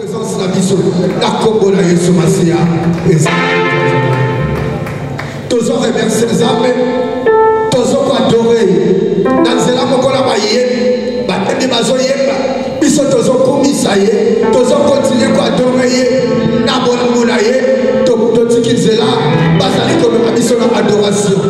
présence na biso na kombo na Yesu Masia. Tozo remercier Nzambe, tozo ko adorer. Na nzela moko na baye, batendi bazo yemba, biso tozo komisa ye, tozo continuer ko adorer ye, na bolingo na ye, to tiki nzela, bazali ko na biso na adoration.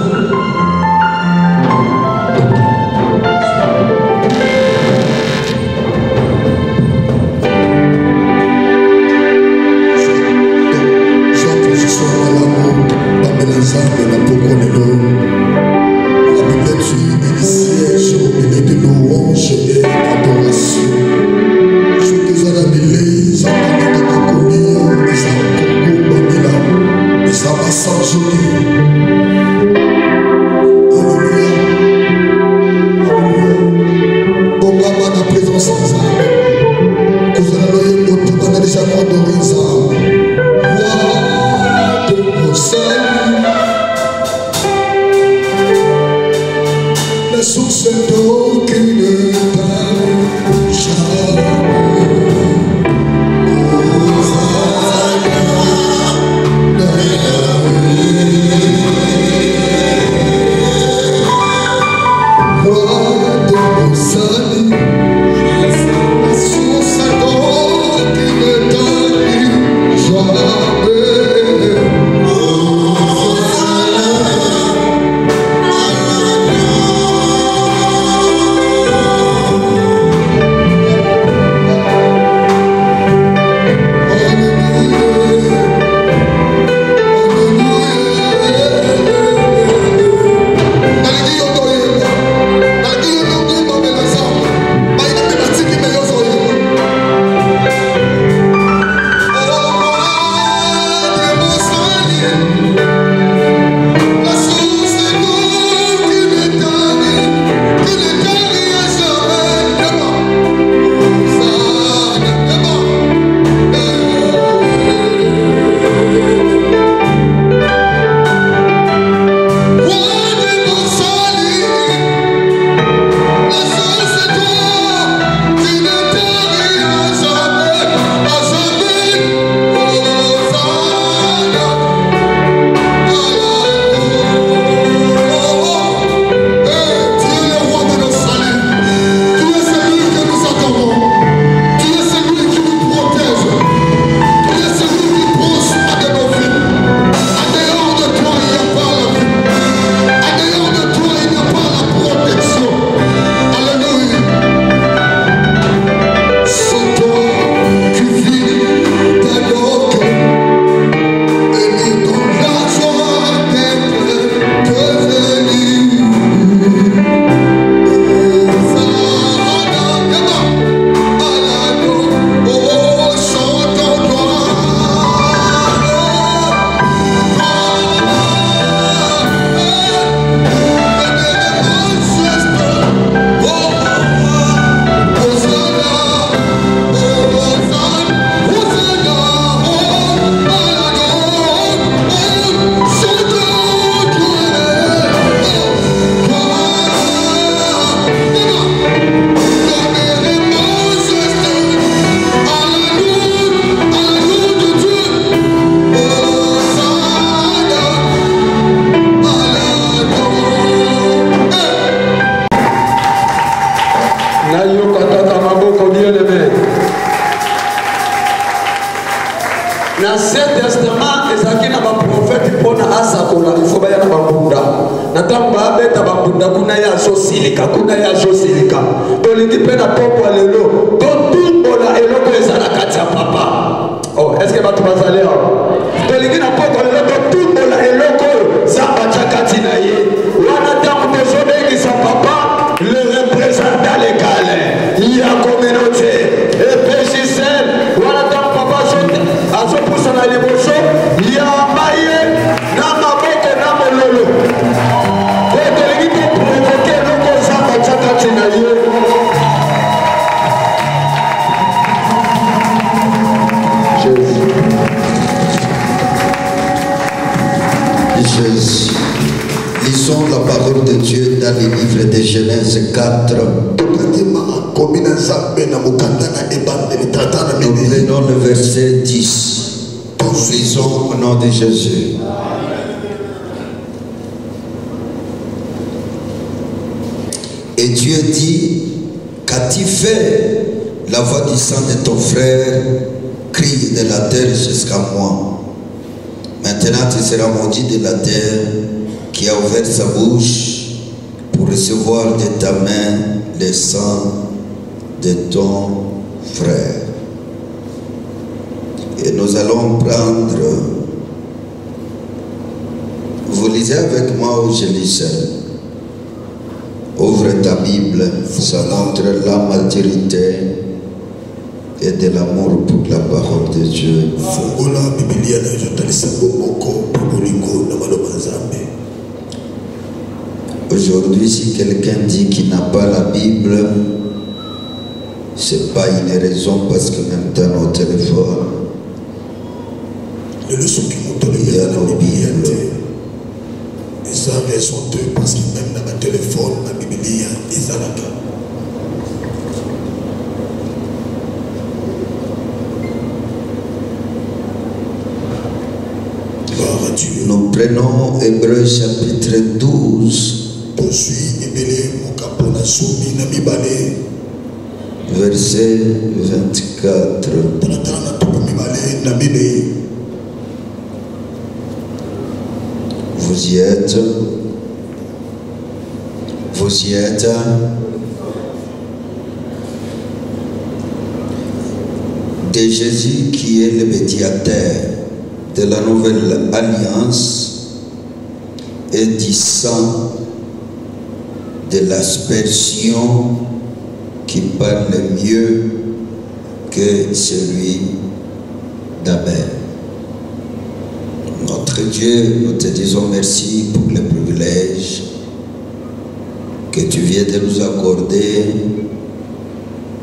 Lisons la parole de Dieu dans le livre de Genèse 4. prenons le verset 10. Nous lisons au nom de Jésus. Et Dieu dit, qu'as-tu fait? La voix du sang de ton frère crie de la terre jusqu'à moi. Maintenant tu seras maudit de la terre qui a ouvert sa bouche pour recevoir de ta main le sang de ton frère. Et nous allons prendre, vous lisez avec moi ou je lis seul? Ouvre ta Bible, ça montre la maturité et de l'amour pour la parole de Dieu. Aujourd'hui, si quelqu'un dit qu'il n'a pas la Bible, c'est pas une raison parce que même dans nos téléphones, il y a nos Bibles. Et ça raison parce que même dans ma téléphone, ma Bible, il y a nous prenons Hébreux chapitre 12. Verset 24. Vous y êtes. Vous y êtes. De Jésus qui est le médiateur de la nouvelle alliance et du sang de l'aspersion qui parle mieux que celui d'Abel. Notre Dieu, nous te disons merci pour le privilège que tu viens de nous accorder,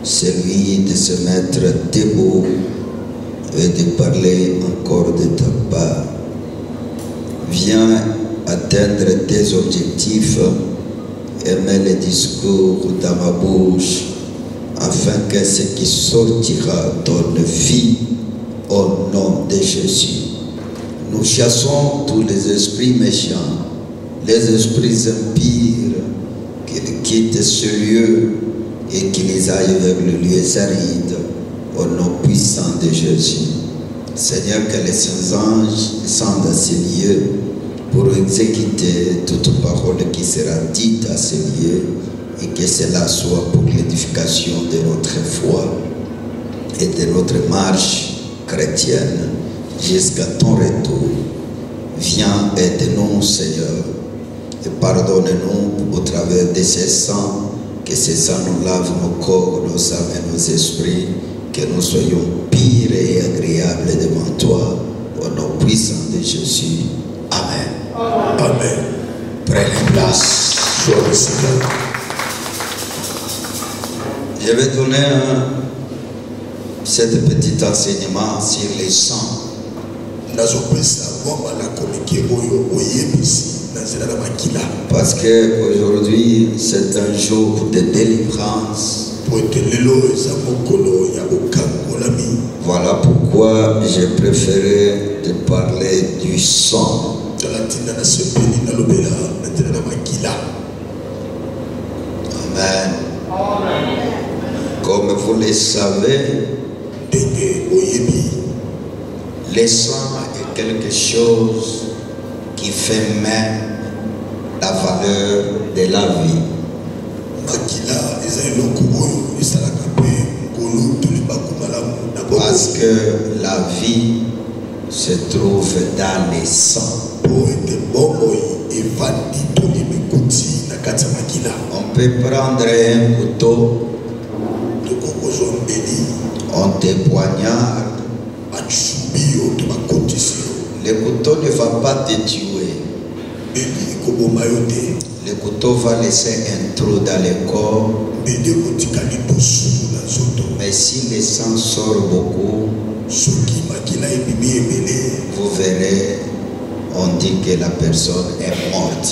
celui de se mettre debout et de parler encore de ta part. Viens atteindre tes objectifs et mets le discours dans ma bouche afin que ce qui sortira donne vie au nom de Jésus. Nous chassons tous les esprits méchants, les esprits impurs qu'ils quittent ce lieu et qu'ils aillent vers le lieu aride au nom puissant de Jésus. Seigneur, que les saints anges descendent à ces lieux pour exécuter toute parole qui sera dite à ces lieux et que cela soit pour l'édification de notre foi et de notre marche chrétienne jusqu'à ton retour. Viens, aide-nous, Seigneur, et pardonne-nous au travers de ces sangs, que ces sangs nous lavent nos corps, nos âmes et nos esprits, que nous soyons purs et agréables devant toi, au nom puissant de Jésus. Amen. Amen. Prenez place. Je vais donner cet petit enseignement sur les sangs. Parce qu'aujourd'hui, c'est un jour de délivrance. Voilà pourquoi j'ai préféré de parler du sang. Amen. Comme vous le savez, le sang est quelque chose qui fait même la valeur de la vie. Parce que la vie se trouve dans les sangs. On peut prendre un couteau, on te poignarde, le couteau ne va pas te tuer. Le couteau va laisser un trou dans le corps. Mais si le sang sort beaucoup, vous verrez, on dit que la personne est morte.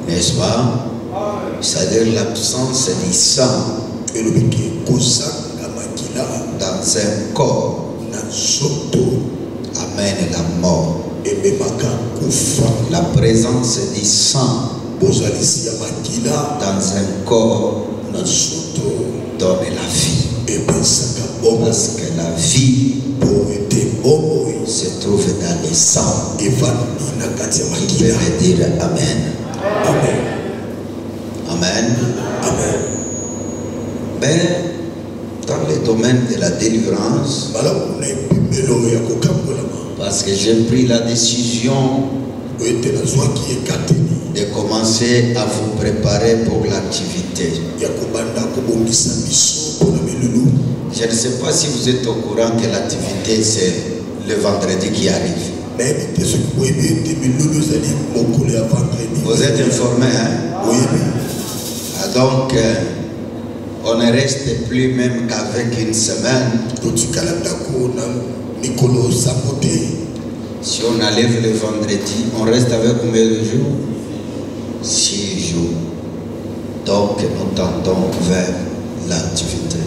N'est-ce pas? C'est-à-dire l'absence du sang dans un corps amène la mort. La présence du sang dans un corps donne la vie. Parce que la vie se trouve dans le sang. Qui peut me dire Amen. Amen. Amen. Amen. Mais dans le domaine de la délivrance, parce que j'ai pris la décision de commencer à vous préparer pour l'activité. Je ne sais pas si vous êtes au courant que l'activité c'est le vendredi qui arrive. Vous êtes informés, hein? Oui. Donc, on ne reste plus même qu'avec une semaine. Si on enlève le vendredi, on reste avec combien de jours? 6 jours. Donc, nous tendons vers l'activité.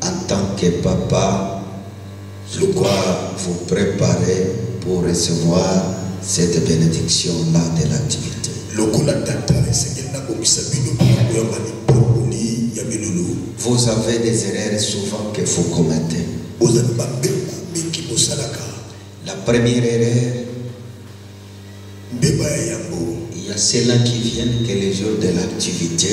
En tant que papa, je dois vous préparer pour recevoir cette bénédiction-là de l'activité. Vous avez des erreurs souvent que vous commettez. La première erreur, il y a ceux-là qui viennent que les jours de l'activité,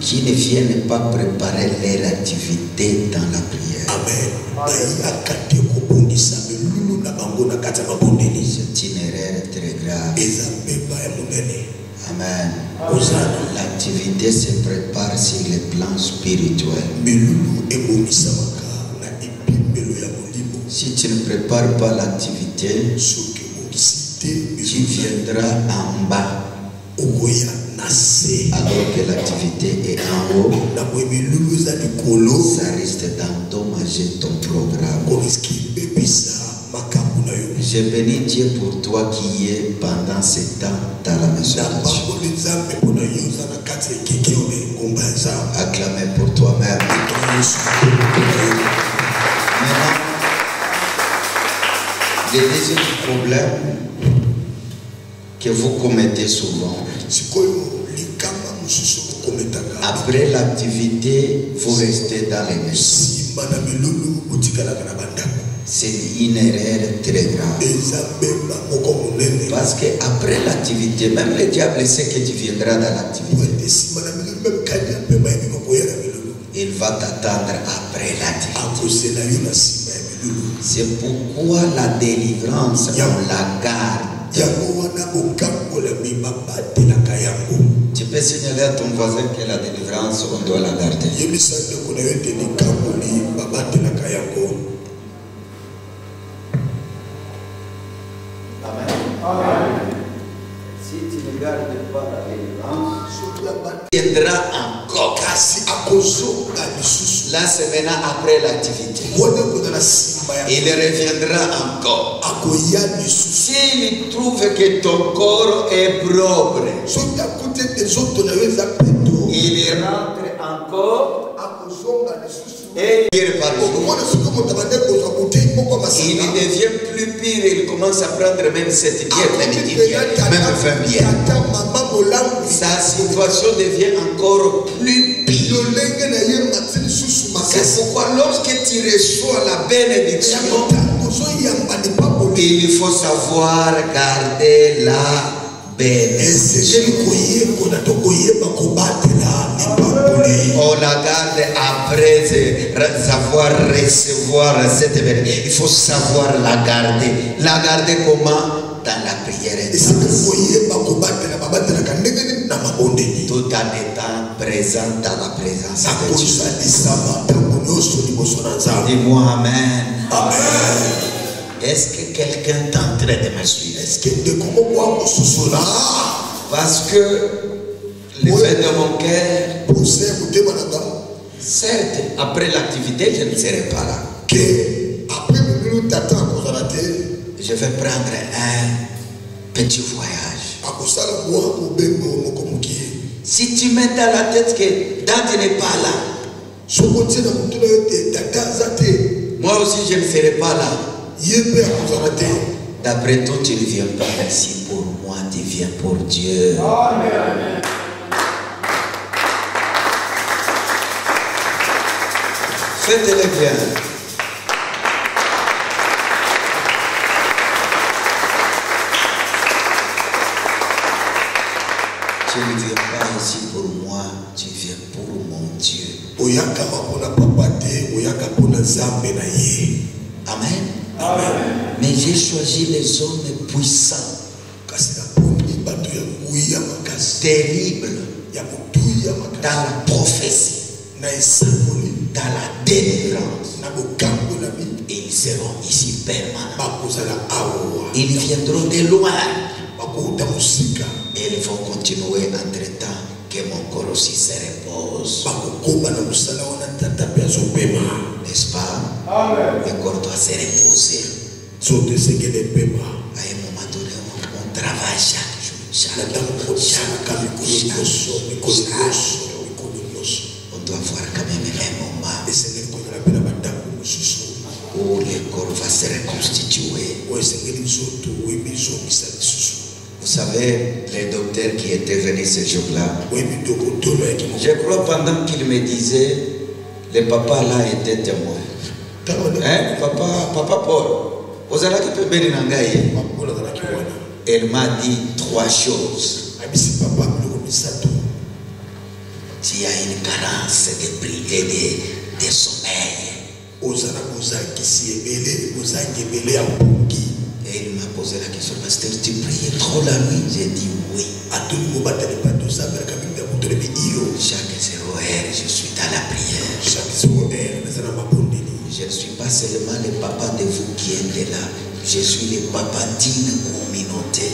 qui ne viennent pas préparer leur activité dans la prière. C'est une erreur très grave. Amen. L'activité se prépare sur le plan spirituel. Si tu ne prépares pas l'activité, tu viendras en bas. Alors que l'activité est en haut, ça risque d'endommager ton programme. Je bénis Dieu pour toi qui es pendant ce temps dans la maison de Dieu. Acclamez pour toi-même. Maintenant, le deuxième problème que vous commettez souvent, après l'activité, vous restez dans les maisons. C'est une erreur très grave. Parce qu'après l'activité, même le diable sait que tu viendras dans l'activité. Il va t'attendre après l'activité. C'est pourquoi la délivrance, on la garde. Tu peux signaler à ton voisin que la délivrance, on doit la garder. Si tu ne gardes pas la délivrance, viendra encore la semaine après l'activité. Il reviendra encore. S'il trouve que ton corps est propre, il rentre encore et il repart. Il devient plus pire, il commence à prendre même cette bière, même 10 bières, même 20 bières. Sa situation devient encore plus pire. C'est pourquoi lorsque tu reçois la bénédiction, il faut savoir garder la bénédiction. On la garde après savoir recevoir cette bénédiction. Il faut savoir la garder. La garder comment? Dans la prière intense. Tout en étant présent dans la présence de Dieu. Dis-moi Amen. Amen. Est-ce que quelqu'un est en train de me suivre? Parce que le fait de mon cœur, certes, après l'activité, je ne serai pas là. Je vais prendre un petit voyage. Si tu mets dans la tête que Dante n'est pas là, moi aussi je ne serai pas là. D'après toi, tu ne viens pas ici pour moi, tu viens pour Dieu. Amen. Faites-le bien. Tu ne viens pas ici pour moi, tu viens pour mon Dieu. Amen. Amen. Mais j'ai choisi les hommes puissants, terribles, dans la prophétie, dans la délivrance. Ils seront ici permanents. Ils viendront de loin. Et ils vont continuer entre-temps que mon corps aussi se repose. N'est-ce pas? Le corps doit se reposer. À un moment donné, on travaille chaque jour. On doit voir quand même un moment où le corps va se reconstituer. Vous savez, les docteurs qui étaient venus ce jour-là, je crois pendant qu'ils me disaient, le papa là était témoin. Hein? Papa Paul, vous allez que bénir Nangaye. Elle m'a dit 3 choses. Tu as une carence de prière, de sommeil. Et il m'a posé la question, pasteur, tu priais trop la nuit? J'ai dit oui. Chaque 0 heure, je suis dans la prière. Je ne suis pas seulement le papa de vous qui êtes là, je suis le papa d'une communauté.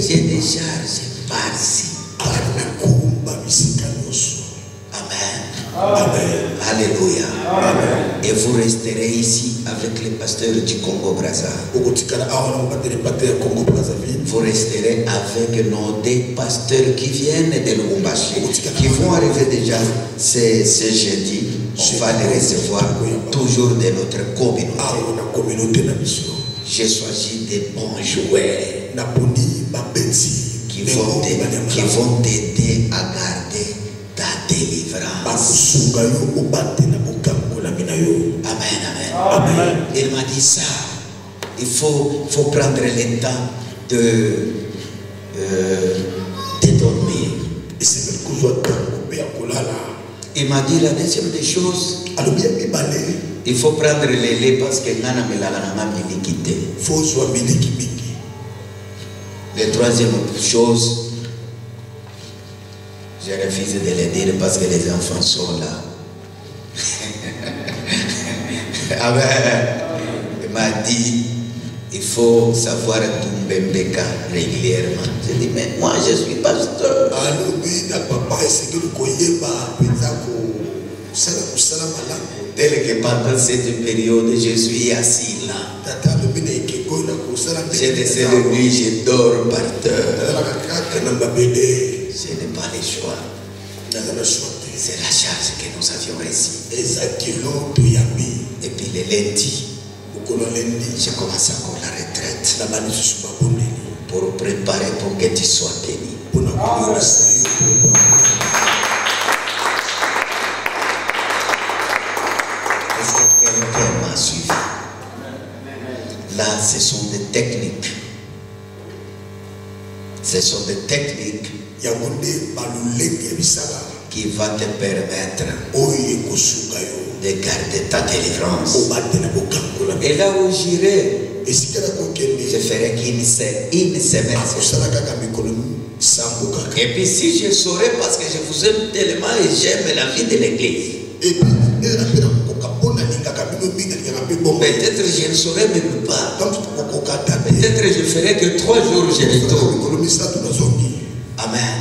J'ai des charges par-ci. Amen. Amen. Alléluia. Amen. Et vous resterez ici avec les pasteurs du Congo-Brazza. Vous resterez avec nos 2 pasteurs qui viennent de Lubumbashi, qui vont arriver déjà ce jeudi. On va les recevoir toujours de notre communauté. J'ai choisi des bons joueurs qui vont t'aider à garder ta délivrance. Amen, amen. Il m'a dit ça. Il faut prendre le temps de dormir. Il m'a dit la deuxième des choses, il faut prendre le lait parce que nana me l'a quitté. La troisième chose, je refuse de le dire parce que les enfants sont là. Amen. Il m'a dit, il faut savoir Tumbembeka régulièrement. J'ai dit, mais moi je suis pasteur. Tel que pendant cette période, je suis assis là. J'ai laissé le nuit, je dors par terre. Je n'ai pas le choix. C'est la charge que nous avions reçue. Et puis le lundi, j'ai commencé encore la retraite pour préparer pour que tu sois béni. Est-ce que quelqu'un m'a suivi? Là, ce sont des techniques. Ce sont des techniques qui vont te permettre de garder ta délivrance. Et là où j'irai, je ferai qu'une semaine. Et puis si je saurais, parce que je vous aime tellement et j'aime la vie de l'église, peut-être je ne saurais même pas. Peut-être je ferai que 3 jours je retourne. Amen.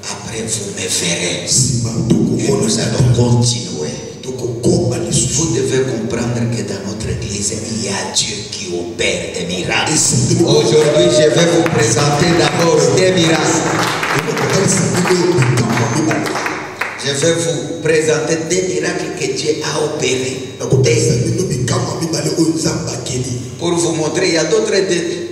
Après vous me verrez. Et nous allons continuer. Vous devez comprendre que dans notre église, disent, il y a Dieu qui opère des miracles. Aujourd'hui, je vais vous présenter d'abord des miracles. Je vais vous présenter des miracles que Dieu a opérés. Pour vous montrer, il y a d'autres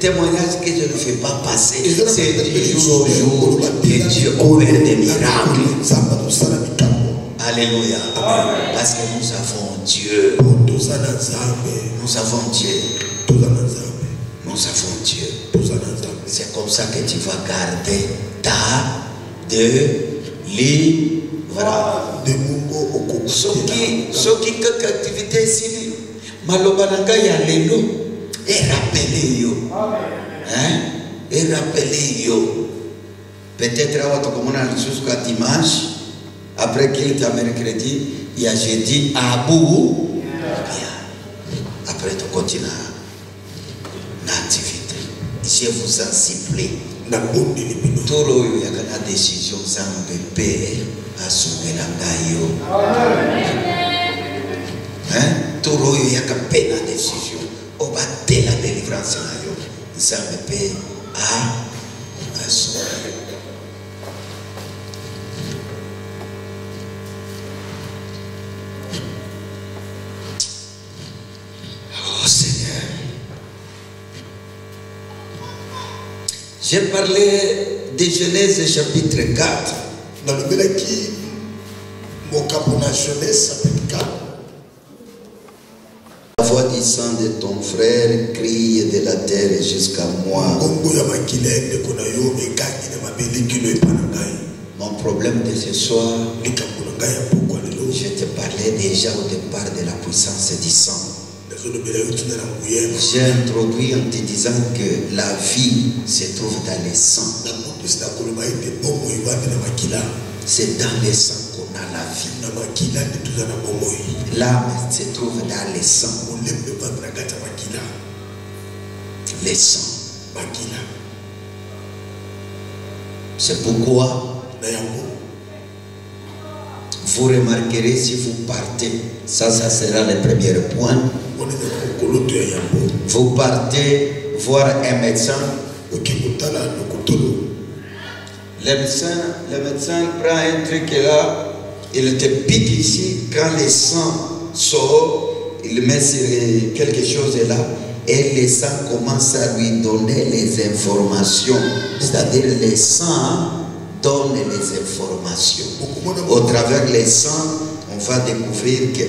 témoignages que je ne fais pas passer. C'est du jour au jour que Dieu opère des miracles. Alléluia. Parce que nous avons Dieu. Nous avons Dieu. Nous avons Dieu. C'est comme ça que tu vas garder ta délivrance. Soki kaka activité ici, malobananga ya lelo, et rappelez yo. Hein? Et rappelez yo. Peut-être à votre commune jusqu'à dimanche, après qu'il est à mercredi, il y a jeudi à Boubou. Après tu continues l'activité. Je vous en supplie. Tout le y a une décision sans bébé à soumettre la hein? Tout le y a une décision. On va te la délivrance sans bébé à soumettre. Oh Seigneur. J'ai parlé de Genèse chapitre 4. Dans le Belaki, mon capona Genèse chapitre 4. La voix du sang de ton frère crie de la terre jusqu'à moi. Mon problème de ce soir, je te parlais déjà au départ de la puissance du sang. J'ai introduit en te disant que la vie se trouve dans le sang. C'est dans le sang qu'on a la vie. L'âme se trouve dans le sang. Le sang. C'est pourquoi vous remarquerez si vous partez, ça sera le premier point. Vous partez voir un médecin. Le médecin prend un truc là, il te pique ici. Quand le sang sort, il met sur quelque chose là, et le sang commence à lui donner les informations. C'est-à-dire le sang donne les informations. Au travers le sang, on va découvrir que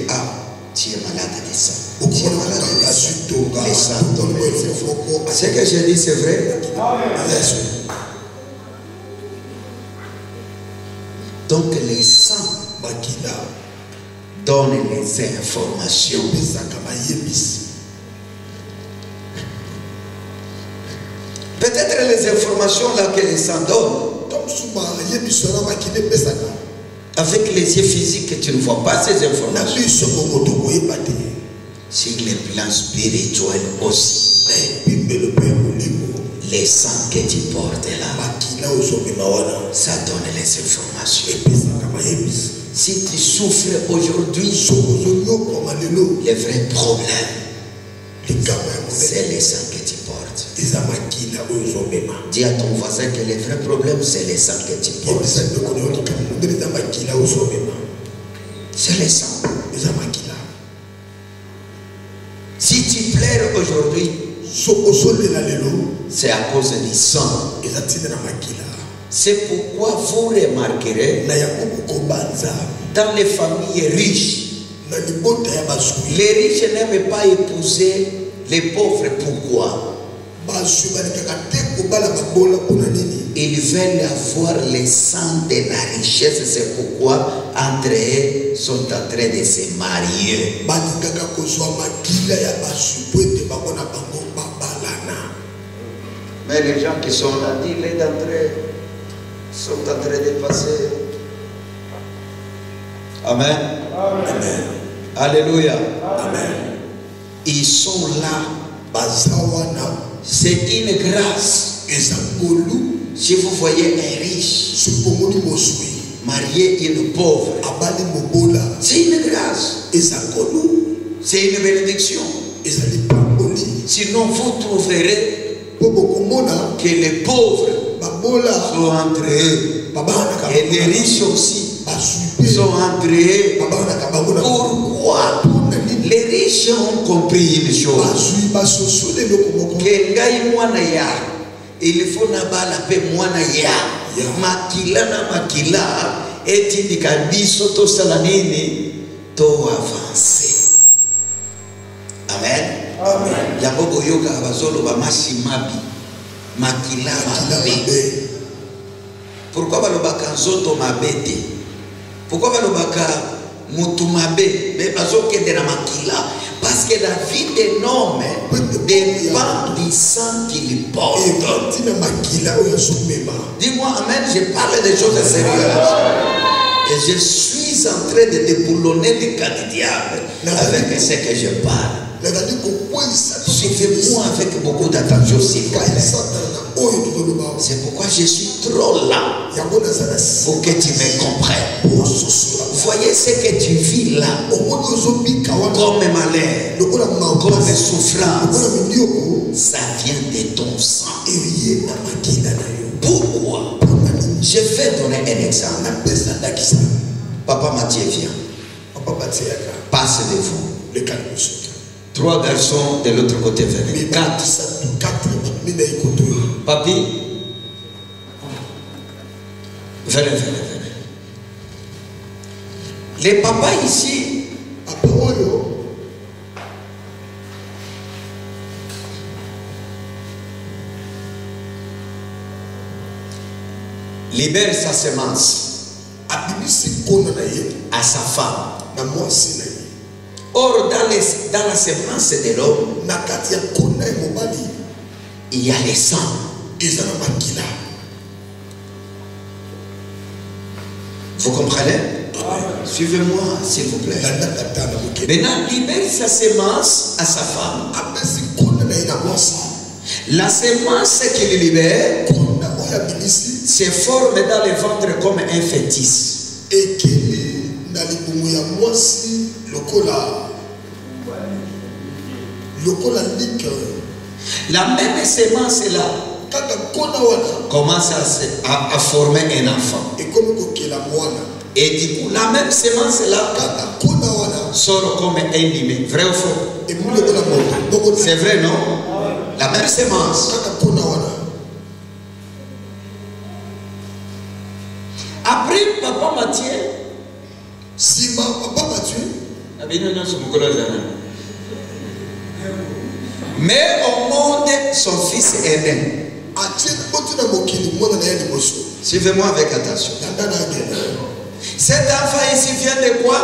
tu es malade de sang. Tu es malade de sang. Le sang donne les informations. Ce que je dis, c'est vrai. Donc le sang donne les informations. Peut-être les informations là que le sang donne. Avec les yeux physiques, tu ne vois pas ces informations. Sur le plan spirituel aussi. Les sangs que tu portes là, ça donne les informations. Si tu souffres aujourd'hui, le vrai problème, c'est les sangs que tu portes. Dis à ton voisin que le vrai problème, c'est les sangs que tu portes. C'est les sangs. Si tu pleures aujourd'hui, c'est à cause du sang. C'est pourquoi vous remarquerez dans les familles riches, les riches n'aiment pas épouser les pauvres. Pourquoi? Ils veulent avoir le sang de la richesse. C'est pourquoi entre eux sont en train de se marier. Mais les gens qui sont là, dis-les d'entrée, sont en train de passer. Amen. Amen. Alléluia. Amen. Ils sont là. C'est une grâce. Si vous voyez un riche marier une pauvre, c'est une grâce. C'est une bénédiction. Sinon, vous trouverez que les pauvres sont entre eux. Et les riches aussi sont entre eux. Pourquoi? Les riches ont compris une chose. Que ngai mwana ya, il faut n'abala pe mwana ya. Makila na makila, eti dikabiso to salanini to avancer. Amen. Amen. Yabobo yoka abazolo ba masimabi. Makila mabe. Pourquoi balobaka nzoto mabete? Pourquoi balobaka mutu mabe? Mais bazoke de na makila. Parce que la vie d'un homme dépend du sang qu'il porte. Dis-moi amen, je parle des choses sérieuses. Et je suis en train de déboulonner les cas du diable avec ce que je parle. Suivez-moi avec beaucoup d'attention, s'il vous plaît. C'est pourquoi je suis trop là pour que tu me comprennes. Voyez ce que tu vis là comme malheur, comme souffrance, ça vient de ton sang. Pourquoi? Je vais donner un exemple. Papa Mathieu vient. Passe devant. 3 garçons de l'autre côté venez. 4. Papi, venez. Les papas ici, libère sa semence à sa femme. Or, dans la semence de l'homme, il y a les sangs. Vous comprenez? Suivez-moi, s'il vous plaît. Maintenant, libère sa semence à sa femme. La semence qu'il libère se forme dans le ventre comme un fœtus. La même semence là commence à former un enfant. Et du coup, la même semence là sort comme un humain. Vrai ou faux? C'est vrai, non? La même semence. Après, papa Mathieu, mais au monde, son fils est né. Suivez-moi avec attention. Cet enfant ici vient de quoi?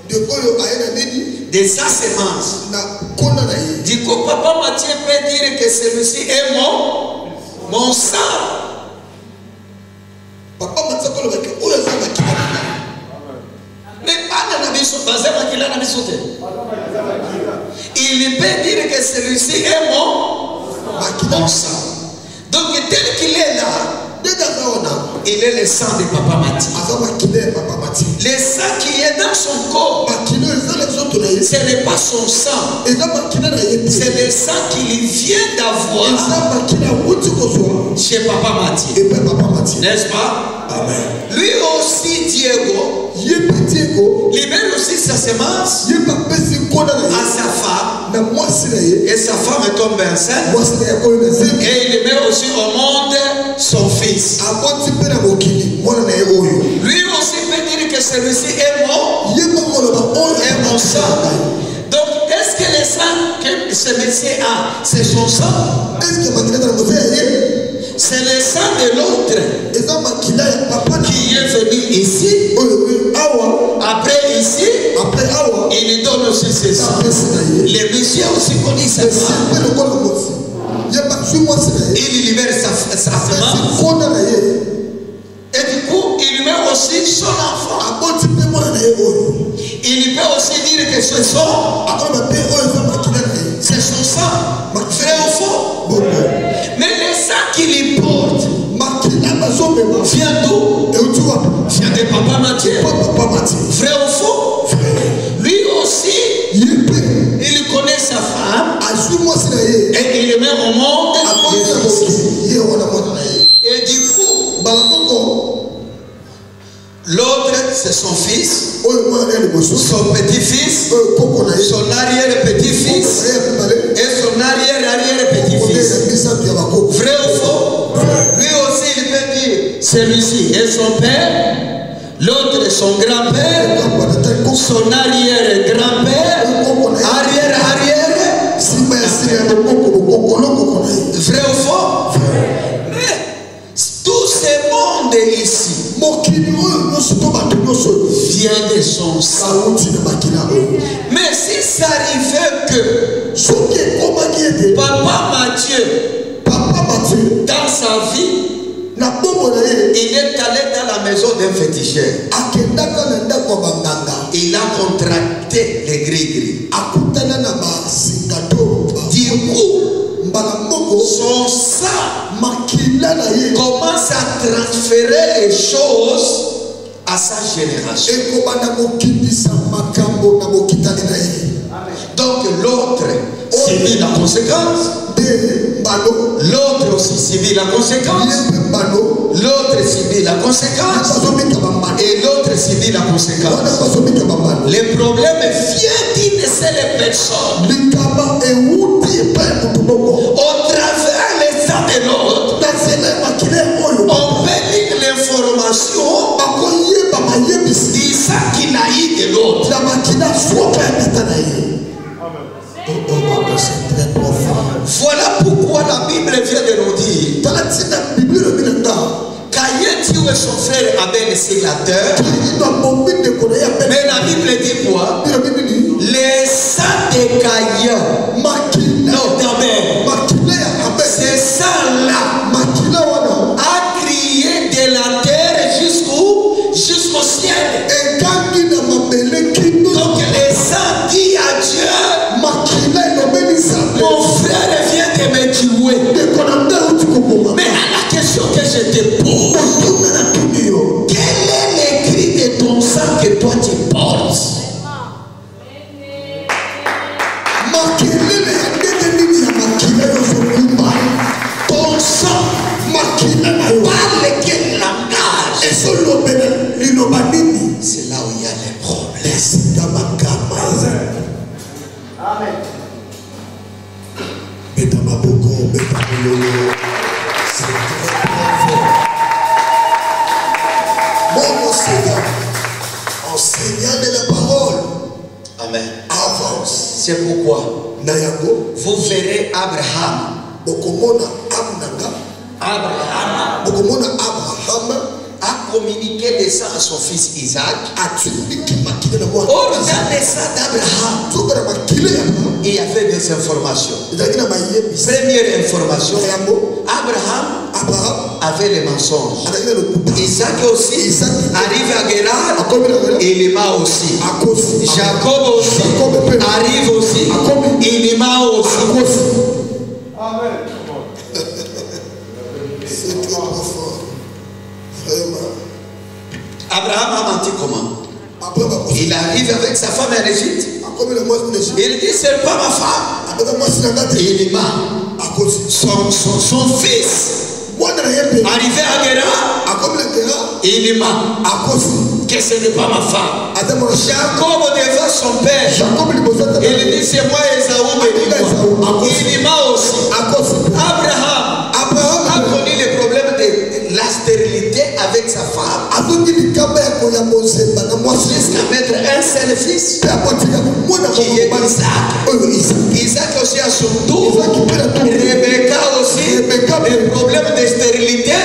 De sa semence. Du coup, papa Mathieu peut dire que celui-ci est mon sang. Papa Mathieu peut dire que il peut dire que celui-ci est mon sang. Donc tel qu'il est là, il est le sang de papa Mathieu. Le sang qui est dans son corps, ce n'est pas son sang, c'est le sang qu'il vient d'avoir chez papa Mathieu. N'est-ce pas? Amen. Lui aussi, Diego, libère aussi sa semence à sa femme. Et sa femme tombe enceinte. Et il met aussi au monde son fils. Lui aussi peut dire que celui-ci est mon sang. Donc, est-ce que le sang que ce monsieur a, c'est son sang? C'est le sang de l'autre qui est venu ici. Après ici, il lui donne aussi ses sang. Les messieurs aussi connaissent ça. Il libère sa semence. Et du coup, il lui met aussi son enfant. Il peut aussi dire que c'est son sang. Vrai ou faux? Mais le sang qu'il porte vient d'où? Vient de papa Mathieu. Vrai ou faux? Lui aussi, il connaît sa femme. son petit-fils, son arrière-petit-fils et son arrière-arrière-petit-fils. Vrai ou faux? Lui aussi il peut dire celui-ci est son père, l'autre est son grand-père, son arrière-grand-père, arrière-arrière. Vrai ou faux? Mais tout ce monde ici vient de son sang. Mais si ça arrivait que Papa Mathieu, dans sa vie, il est allé dans la maison d'un féticheur. Il a contracté les gris-gris. Du coup, son sang commence à transférer les choses à sa génération. Donc l'autre subit la conséquence. L'autre aussi subit la conséquence. L'autre subit la conséquence. Et l'autre subit la conséquence. Le problème vient d'une seule personne. Au travers les uns de l'autre, on peut lire l'information disant qu'il a eu de l'autre. Voilà pourquoi la Bible vient de nous dire Caïn tuait son frère Abel sur la terre. Mais la Bible dit quoi? Les sangs de Caïn, non d'Abel, ces sangs-là a crié de la terre jusqu'au ciel. Donc les sangs dit à Dieu, mon frère vient de me tuer. Mais à la question que je te pose, quel est le cri de ton sang que toi tu portes? Ton sang parle quel langage? C'est là où il y a les problèmes. Amen. Mon Seigneur, enseignant de la parole. Amen. Avance. C'est pourquoi vous verrez Abraham a communiqué des sangs à son fils Isaac. Or, dans les sangs d'Abraham, il y avait des informations. Première information, Abraham avait les mensonges. Isaac aussi arrive à Guérar, il ima aussi. Jacob aussi arrive aussi, il ima aussi. Amen. C'est trop fort. Vraiment. Abraham a menti comment? Il arrive avec sa femme en Égypte. Il dit c'est pas ma femme. Il ment. Son fils arrivé à Guérar, il ment que ce n'est pas ma femme. Jacob devant son père, il dit c'est moi Esaü, il ment aussi. Abraham a connu le problème de la stérilité avec sa femme jusqu'à mettre un seul fils qui est Isaac. Isaac aussi a son tour. Rebecca aussi le problème de stérilité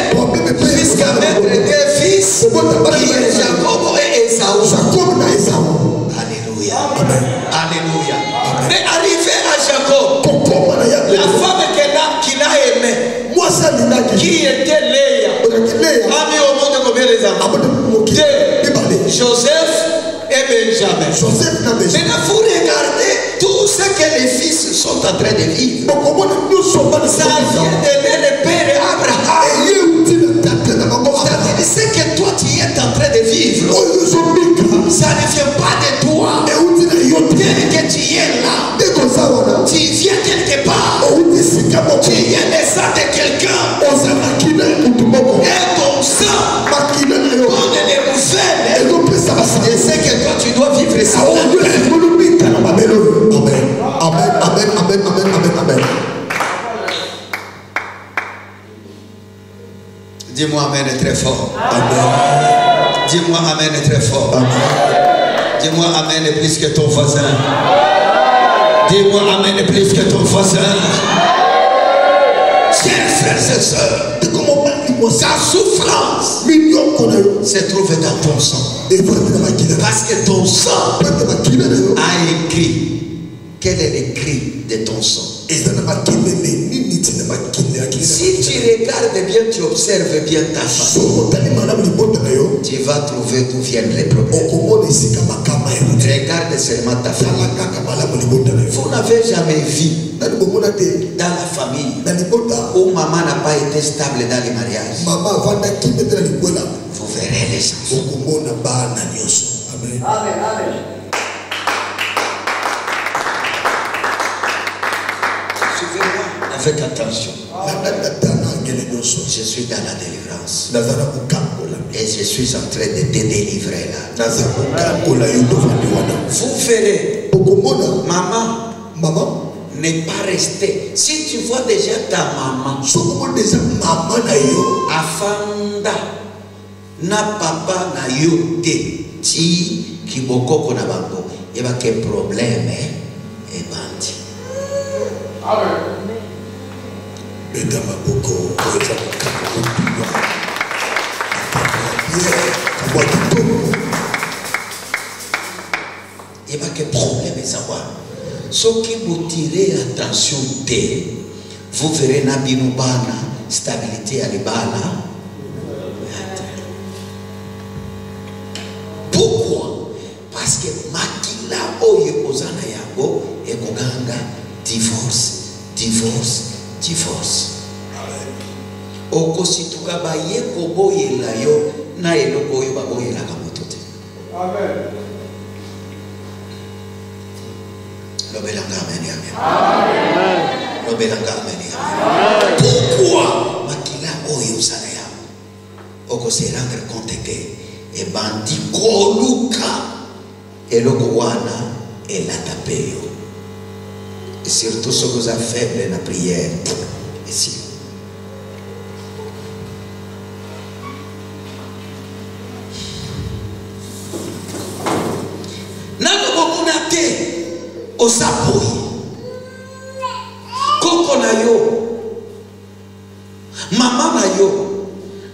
jusqu'à mettre deux fils qui est Jacob et Esaü. Alléluia. Alléluia. Mais arrivé à Jacob, la femme qu'il a aimée, qui était Léa, a mis au monde combien les enfants? Deux. Joseph et Benjamin. Maintenant, vous regardez tout ce que les fils sont en train de vivre. Ça vient de le père Abraham. C'est-à-dire ce que toi tu es en train de vivre, ça ne vient pas de toi. Tel que tu es là, tu viens quelque part. Tu viens des sangs de quelqu'un. Et ton sang donne les nouvelles de ce que toi tu dois vivre ça. Dis-moi amen très fort. Amen. Dis-moi amen très fort. Amen. Dis-moi amen plus que ton voisin. Dis-moi amen plus que ton voisin. Chers frères et sœurs, sa souffrance se trouve dans ton sang. Parce que ton sang a écrit. Quel est l'écrit de ton sang? Si tu regardes bien, tu observes bien ta face, tu vas trouver d'où viennent les problèmes. Regarde seulement ta famille. Vous n'avez jamais vu dans la famille où maman n'a pas été stable dans les mariages. Vous verrez les enfants. Amen. Suivez-moi avec attention. Je suis dans la délivrance. Et je suis en train de te délivrer là. Vous verrez, maman n'est pas restée. Si tu vois déjà ta maman, afanda na papa na yo te ti kiboko na bango, il y a quel problème et bandi. Amen. Il y a quel problème et savoir. Ce qui vous tirez attention de, vous verrez Nabinubana, stabilité à l'Ibana. Pourquoi? Parce que Makila Oye Ozana Yago et Koganga divorce. Okosituka baye koboye la yo na eloko yo baboye la kamotote. Amen. Lobelanga amen. Lobelanga amen. Pourquoi makila oyo sana ya? Oko se rendre compte que e bandi koluka eloko wana elatapeyo. Et surtout ce que vous avez fait dans la prière ici. Osapoi koko na yo mama na yo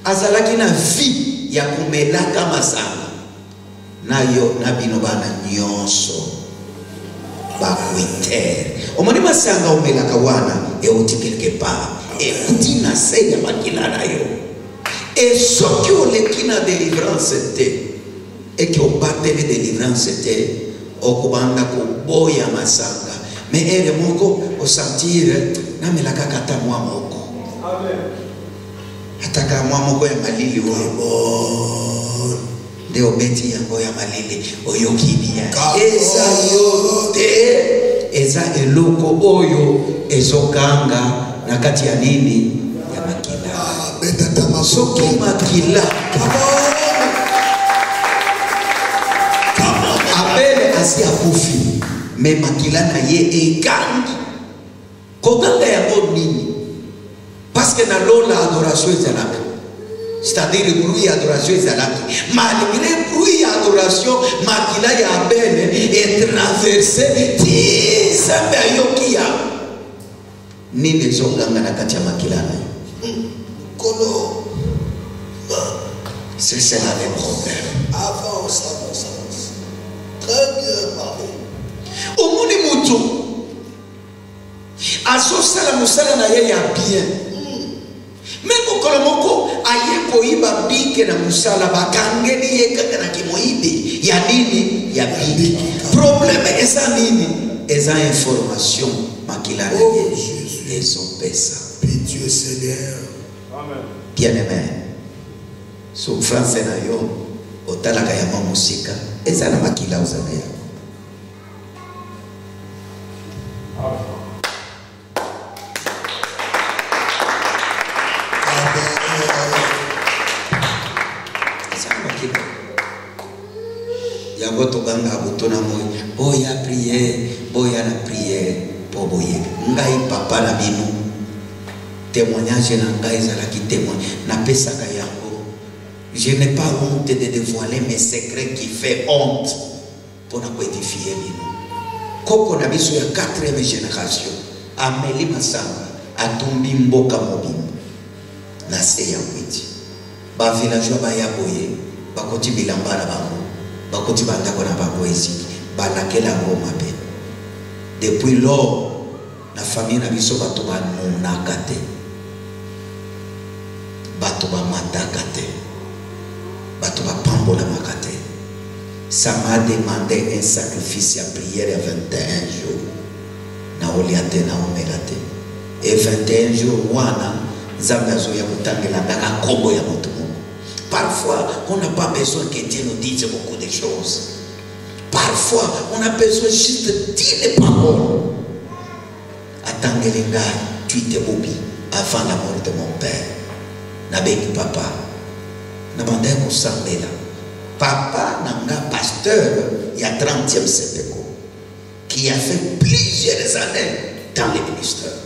azalaki na vie ya kumelaka masanga na yo na bino bana nyonso bakuitere omoni masanga omelaka wana euti quelque part euti na se ya makila na yo et soki oleki na délivrance te et ki obateli délivrance te okubanda kuboya masanga me ere moko osantire namelaka kata mwa moko. Amen. Ataka mwa moko ya malili oyo nde obeti yango ya malili oyokibia eza yote eza eloko oyo ezokanga na kati ya nini ya makila. Soki makila asi akufi me makila na ye ekangi koganga yango nini? Parce que na lola adoration ezalaka, c'est-à-dire le bruit adoration ezalaki, malgré bruit adoration makila ya abele et traversé tisambe ayoki ya nini ezoganga na kati ya makila na yo kolo. C'est ça le problème. Avance. Très bien, pardon. Omoni mutu asosala musala na ye ya bien. Même kolomoko aye koiba bike na musala bakangeli ye kaka na kimoibi ya nini ya bike. Problème eza nini? Eza information makila na ye son pesa. Dieu Seigneur. Amen. Bien-aimé. Souffrance na yo otalaka ya musika eza na makila uzana ya. Yango tobanga botona moyo boya prière boya na prière po boye ngai papa na bino témoignage nanga ezala ki témoin na pesaka yango. Je n'ai pas honte de dévoiler mes secrets qui fait honte pour na édifier bino. Koko na biso ya 4e génération Amélie Masanga atumbi mboka mobimba na se ya mwiti ba villageois ba ya boye bakoti bilamba na bango bakoti bandako na bango eziki balakela ngo mabe. Depuis lors na famille na biso bato ba nunaka te bato ba mataka te bato ba pambola makate. Ça m'a demandé un sacrifice à prière à 21 jours na oliate na omelate et 21 jours wana zambazo ya kutangela ndaka kombo ya moto moko. Parfois on n'a pas besoin que Dieu nous dise beaucoup de choses. Parfois on a besoin juste de dire les paroles. Atangelenga tuite bobi avant la mort de mon père. Na bengi papa na bandai kosambela papa nanga pasteur il y a 30e sepeko qui a fait plusieurs années dans le ministère.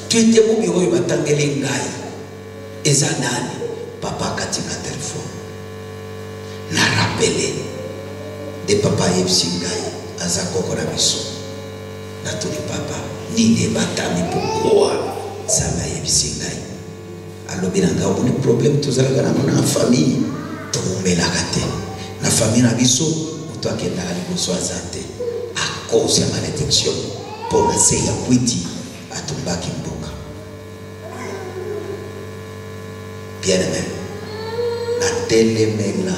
Tu étais au bureau de Batangelengai et Zanani papa katika téléphone na rappelé de papa Yepsingai azakoko na biso na tuli papa ni de batami pourquoi ça va Yepsingai alobi nanga obuni problème tozalaka na famille tomelaka te na famille na biso moto akendaka liboso aza te à cause ya malédiction mpo na se ya kwiti atumbaki mboka. Bien aimé na telemela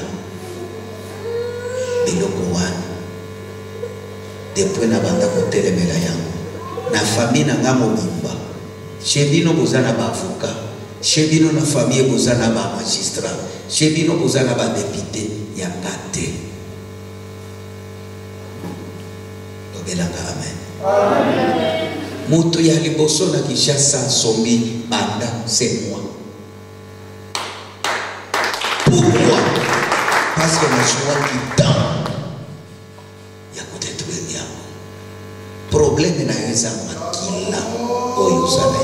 biloko wana depuis na banda kotelemela yango na famille na nga mobimba chez bino bozana ba avocat chez bino na famille bozana ba magistrat chez bino bozana ba député ya ngate. Lobelanga amen. Amen. Mutu ya liboso na Kinshasa sombi banda c'est moi. Pourquoi? Parce que je vois du temps il y a peut-être bien problème na yeza makila oyo sana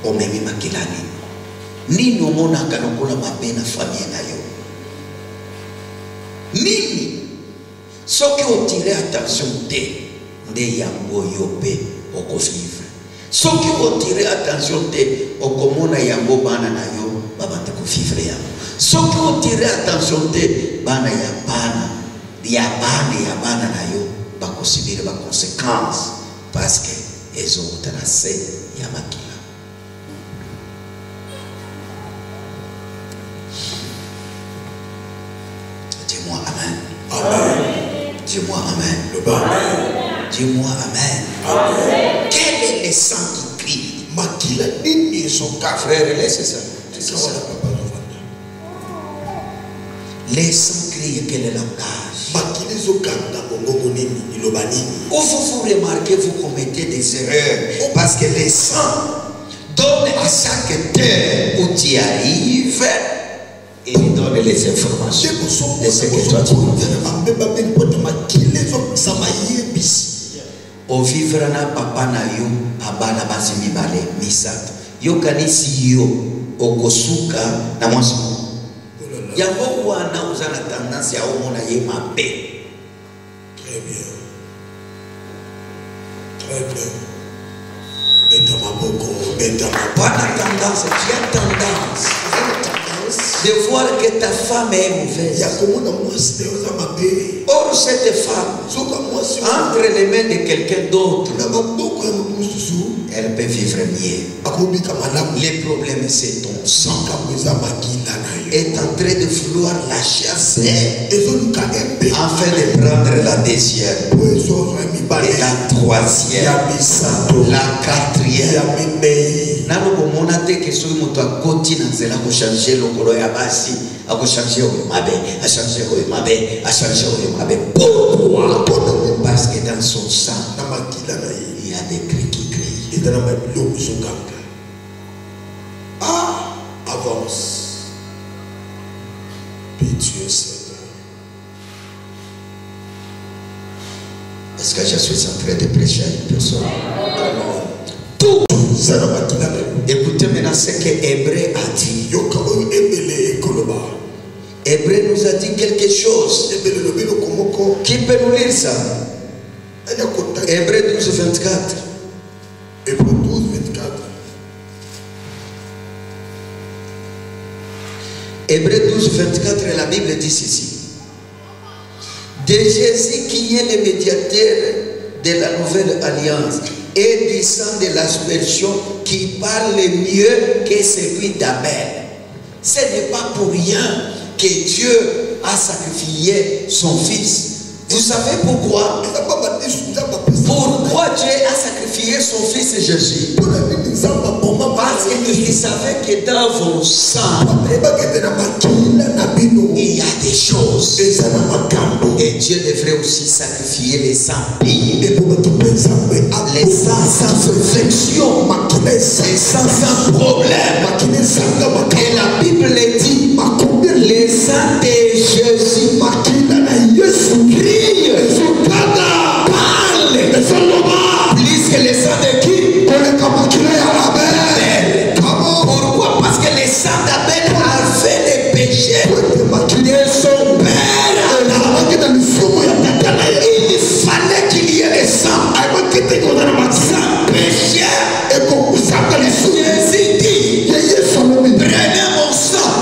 omemi makilani nini omonaka lokola mabe na famille na yo nini soki otire attention te nde yango yo pe okovivre soki otire attention te okomona yango bana na yo babande kovivre yango soki otire attention te bana ya bana na yo bakosibira ba conséquences parce que ezokota na se ya makila. Dis-moi amen. Amen. Dis-moi amen. Dis-moi amen. Amen. Quel est le sang qui crie? Makila nini son cas frère, laisse ça. C'est ça. Les sangs crient quel est langage. Makila zokanda bongo nini ilobani. Ou vous remarquez, vous commettez des erreurs parce que les sangs donnent à chaque terre où tu arrives. Et il donne les informations de ce que toi tu au vivre na papa na yo abana basi mibale misato yo kanisi yo okosuka na mwasi yango wana uzana tendance ya omona ye mabe. Très bien, très bien. Beta maboko beta pas tendance, tu as tendance de voir que ta femme est mauvaise. Or cette femme, entre les mains de quelqu'un d'autre, elle peut vivre mieux. Les problèmes c'est ton sang est en train de vouloir la chasser afin de prendre la deuxième et la troisième, la quatrième. Nalo komona te ke soki moto akoti na nzela ko changer lokolo ya basi ako changer oyo mabe a changer oyo mabe a changer oyo mabe. Pourquoi? Parce que dans son sang il y a des cris qui crient. Et dans la Bible avance pitié Seigneur. Est-ce que je suis en train de prêcher à une personne? Tout. Écoutez maintenant ce que Hébreu a dit. Hébreu nous a dit quelque chose. Qui peut nous lire ça? Hébreu 12, 24. Hébreu 12, 24. Hébreu 12, 24, la Bible dit ceci. De Jésus qui est le médiateur de la nouvelle alliance et du sang de l'aspersion qui parle mieux que celui d'Abel. Ce n'est pas pour rien que Dieu a sacrifié son fils. Vous savez pourquoi? Pourquoi Dieu a sacrifié son fils Jésus? Parce qu'il savait que dans vos sangs, il y a des choses. Et Dieu devrait aussi sacrifier les sangs pires. Les sangs sans infection. Les sangs sans problème. Et la Bible dit, les sangs de Jésus crient, parlent plus que les sangs de qui? Pourquoi? Parce que les sangs d'Abel avaient les péchés de son père. Il fallait qu'il y ait les sangs sans péché. Jésus dit, prenez mon sang,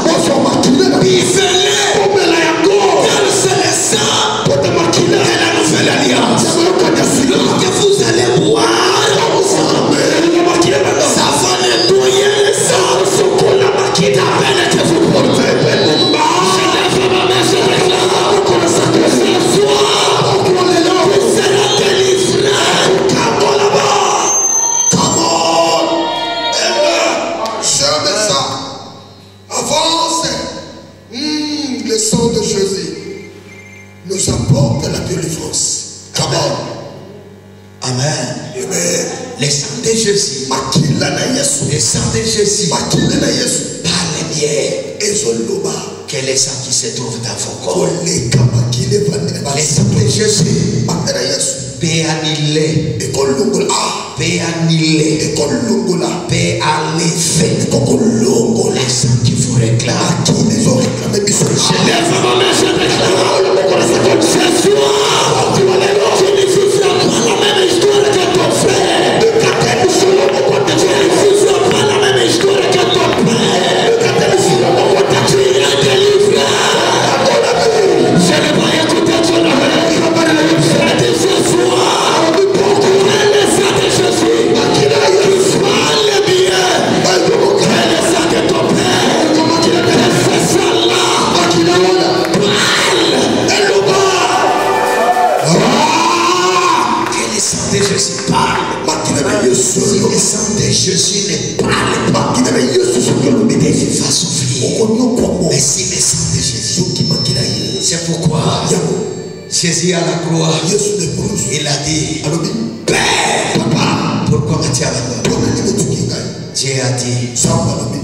buvez-le, car c'est le sang de la nouvelle alliance. Lorsque vous allez boire, ça va nettoyer le sang d'Abel que vous portez. Je lève ma main, je déclare que ce soir, vous serez délivrés. Come on là-bas. Come on. Jamais ça. Avance. Le sang de Jésus nous apporte la délivrance. Amen. Amen. Amen. Les sangs de Jésus. Les sangs de Jésus. Parlez bien. Que les sangs qui se trouvent dans vos corps. Les sangs de Jésus. Peut annuler. Peut annuler. Peut enlever. Les sangs qui vous réclament. Je lève ma main, je déclare. Ce soir, tu ne vivras pas la même histoire que ton frère. Tu ne vivras pas la même histoire que ton père. Tu es délivré. Je ne vais pas écouter ton oreille. Je dis ce soir, les sangs de Jésus qui parlent bien. Les sangs de ton père. C'est ça là. Que les sangs de Jésus parlent. Si les sangs de Jésus ne parlent pas, des vies va souffrir. Mais si les sangs de Jésus, c'est pourquoi Jésus à la croix, il a dit, Père, Papa, pourquoi m'as-tu abandonné? Dieu a dit,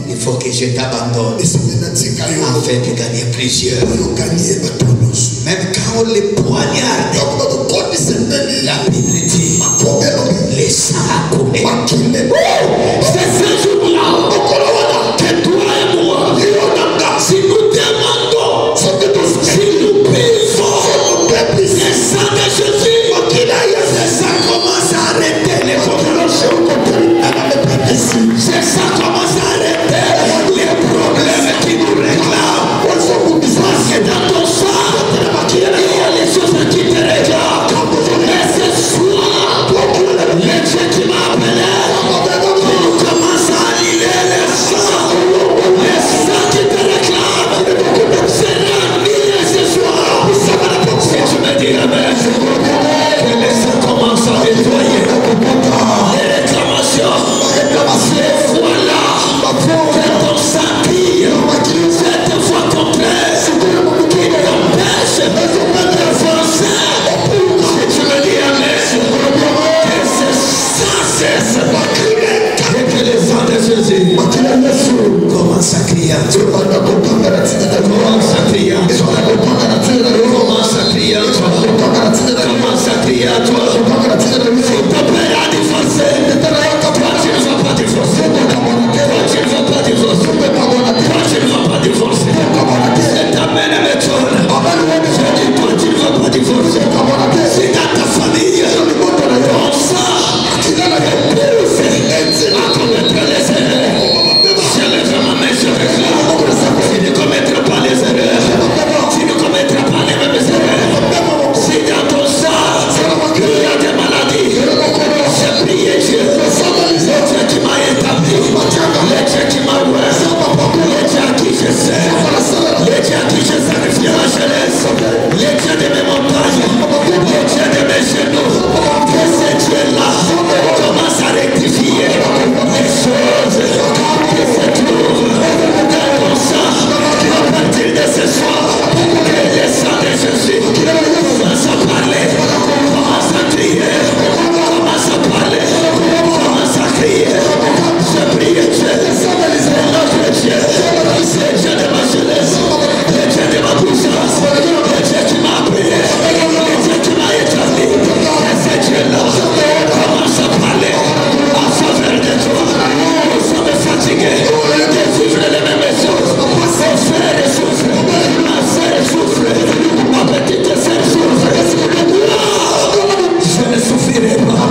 il faut que je t'abandonne afin de gagner plusieurs. Même quand on les poignarde, la Bible dit, les sangs a coulé. C'est ce jour-là que toi et moi, si nous demandons, si nous buvons le sang de Jésus, ça commence à arrêter les problèmes. Ça commence à arrêter les problèmes qui nous réclament. Parce que dans ton sang, il y a les choses qui te réclament. Mais ce soir, le Dieu qui m'a appelé, Si ton père a divorcé, toi tu ne vas pas divorcer. Toi tu ne vas pas divorcer. Toi tu ne vas pas divorcer. C'est ta mère m'étonne. Je dis toi tu ne vas pas divorcer. Si dans ta famille, ton sang épouse à commettre les erreurs, je lève ma main, je réclame. Tu ne commettras pas les erreurs. Tu ne commettras pas les mêmes erreurs. Si dans ton sang, il y a des maladies, j'ai prié Dieu. Le Dieu qui m'a établi, le Dieu qui m'a ouvert, le Dieu à qui je sers, le Dieu à qui je sacrifie la jeunesse, le Dieu de mes montagnes, le Dieu de mes genoux. Que ce Dieu-là commence à rectifier les choses qui se trouvent dans ton sang. À partir de ce soir, que le sang de Jésus commence à parler, commence à crier, commence à parler, commence à crier. Je prie Dieu, c'est notre Dieu, c'est Dieu de ma jeunesse, le Dieu de ma puissance, le Dieu qui m'a appelé, le Dieu qui m'a établi. Et ce Dieu-là commence à parler en faveur de toi. Nous sommes fatigués de vivre les mêmes choses. Mon frère souffre, ma soeur souffre, ma petite soeur souffre. Je ne souffrirai pas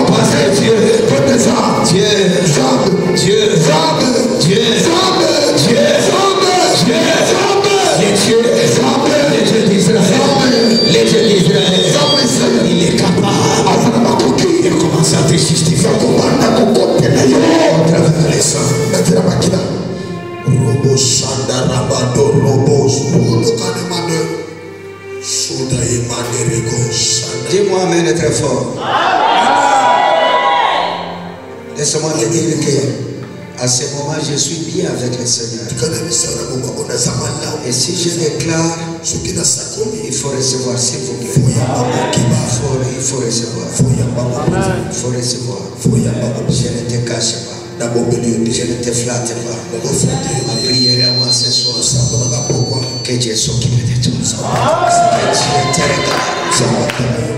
parce que Dieu, les dieux d'Israël, il est capable. Il commence à te justifier au travers les sangs. Dis-moi amen très fort. Laisse-moi te dire que à ce moment je suis bien avec le Seigneur. Et si je déclare, il faut recevoir, s'il vous plaît. Il faut recevoir. Il faut recevoir. Je ne te cache pas. Je ne te flatte pas. Ma prière à moi ce soir, que Dieu s'occupe de toi. Que Dieu te regarde.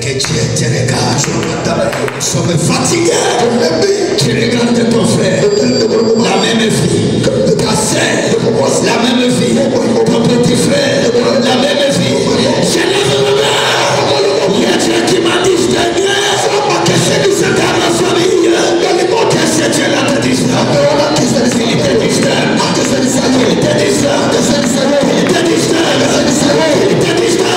Que Dieu te regarde. Nous sommes fatigués. Tu regardes ton frère, la même vie. Ta sœur, la même vie. Ton petit frère, la même vie. Je lève ma main. Il y a Dieu qui m'a distingué. Que c'est du Seigneur dans ma famille. Que c'est Dieu là te distingue. Il te distingue. Il te distingue. Il te distingue. Il te distingue.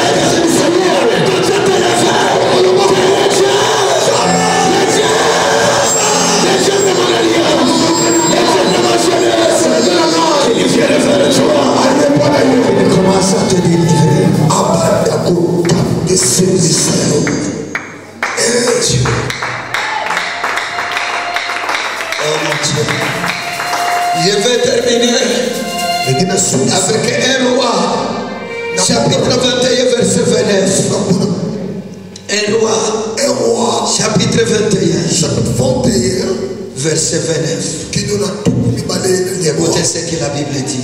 Il commence à te délivrer. Dieu. Oh mon Dieu. Je vais terminer avec un roi. Chapitre 21, verset 29. Un roi. Chapitre 21. Verset 29. Écoutez ce que la Bible dit.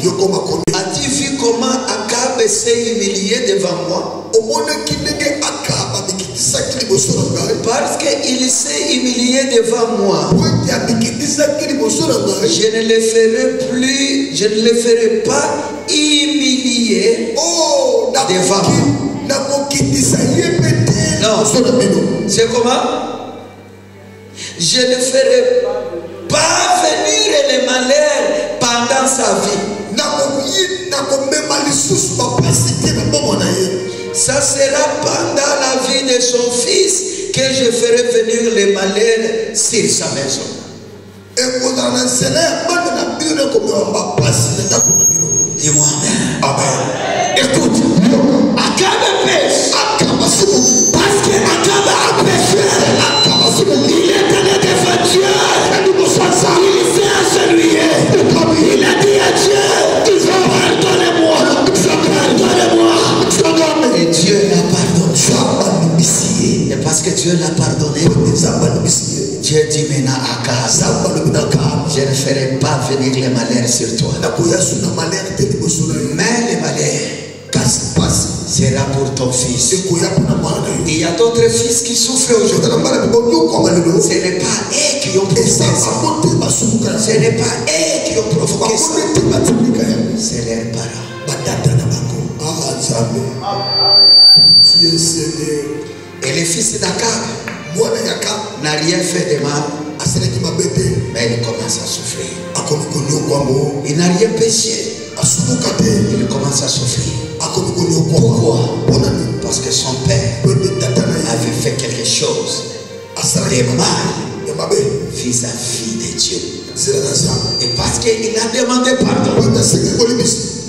As-tu vu comment Akab s'est humilié devant moi? Parce qu'il s'est humilié devant moi. Je ne le ferai plus, je ne le ferai pas humilier devant moi. Non, c'est comment? Je ne ferai pas venir les malheurs pendant sa vie. Ça sera pendant la vie de son fils que je ferai venir les malheurs sur sa maison. Dis-moi amen. Écoute, Akab pêche. Parce que Akab a péché. Il est allé devant Dieu. Il s'est agenouillé. Il a dit à Dieu, pardonnez-moi. Et Dieu l'a pardonné. Et parce que Dieu l'a pardonné, Dieu dit maintenant à Akab, je ne ferai pas venir les malheurs sur toi. Mais les malheurs sera pour ton fils. Il y a d'autres fils qui souffrent aujourd'hui. Ce n'est pas eux qui ont fait ça. Ce n'est pas eux qui ont provoqué ça. C'est leurs parents. Et les fils d'Akab n'a rien fait de mal. Mais il commence à souffrir. Il n'a rien péché. Il commence à souffrir. Pourquoi? Parce que son père avait fait quelque chose de mal vis-à-vis de Dieu. Et parce qu'il a demandé pardon,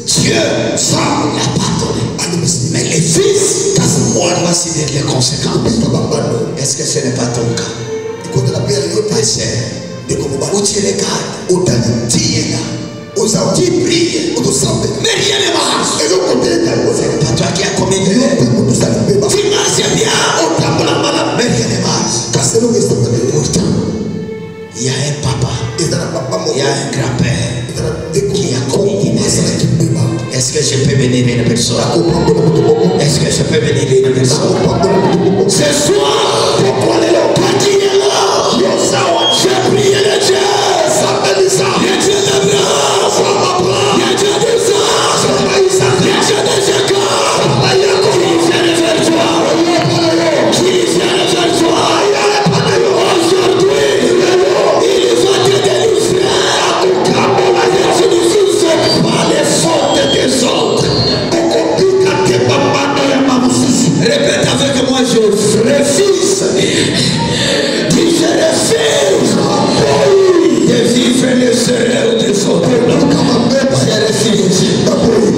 Dieu l'a pardonné. Mais les fils, voici les conséquences. Est-ce que ce n'est pas ton cas? Ma sœur, où tu regardes, tu es là. Tu pries, mais rien ne marche. Ce n'est pas toi qui as commis de l'erreur. Tu marches bien, mais rien ne marche. Pourtant, il y a un papa, il y a un grand-père qui a commis une erreur. Est-ce que je peux bénir une personne? Est-ce que je peux bénir une personne? Ce soir, quand tu es là, j'ai prié le Dieu. Le Dieu d'Abraham, le Dieu d'Isaac, le Dieu de Jacob, qui vient vers toi, qui vient vers toi. Aujourd'hui, il va te délivrer. Tu ne souffres pas les fautes des autres. Répète avec moi, je refuse. Dis, je refuse de vivre les erreurs des autres.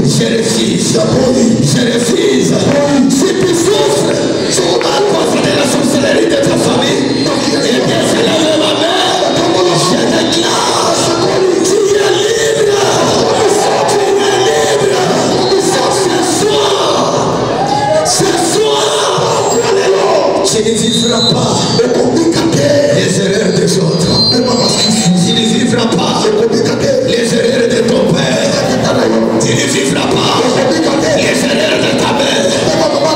Je refuse. Si tu souffres à cause de la sorcellerie de ta famille, et que je lève ma main, je déclare, tu es libre. Ce soir, tu ne vivras pas les erreurs des autres. Tu ne vivras pas les erreurs de ton père. Tu ne vivras pas les erreurs de ta mère.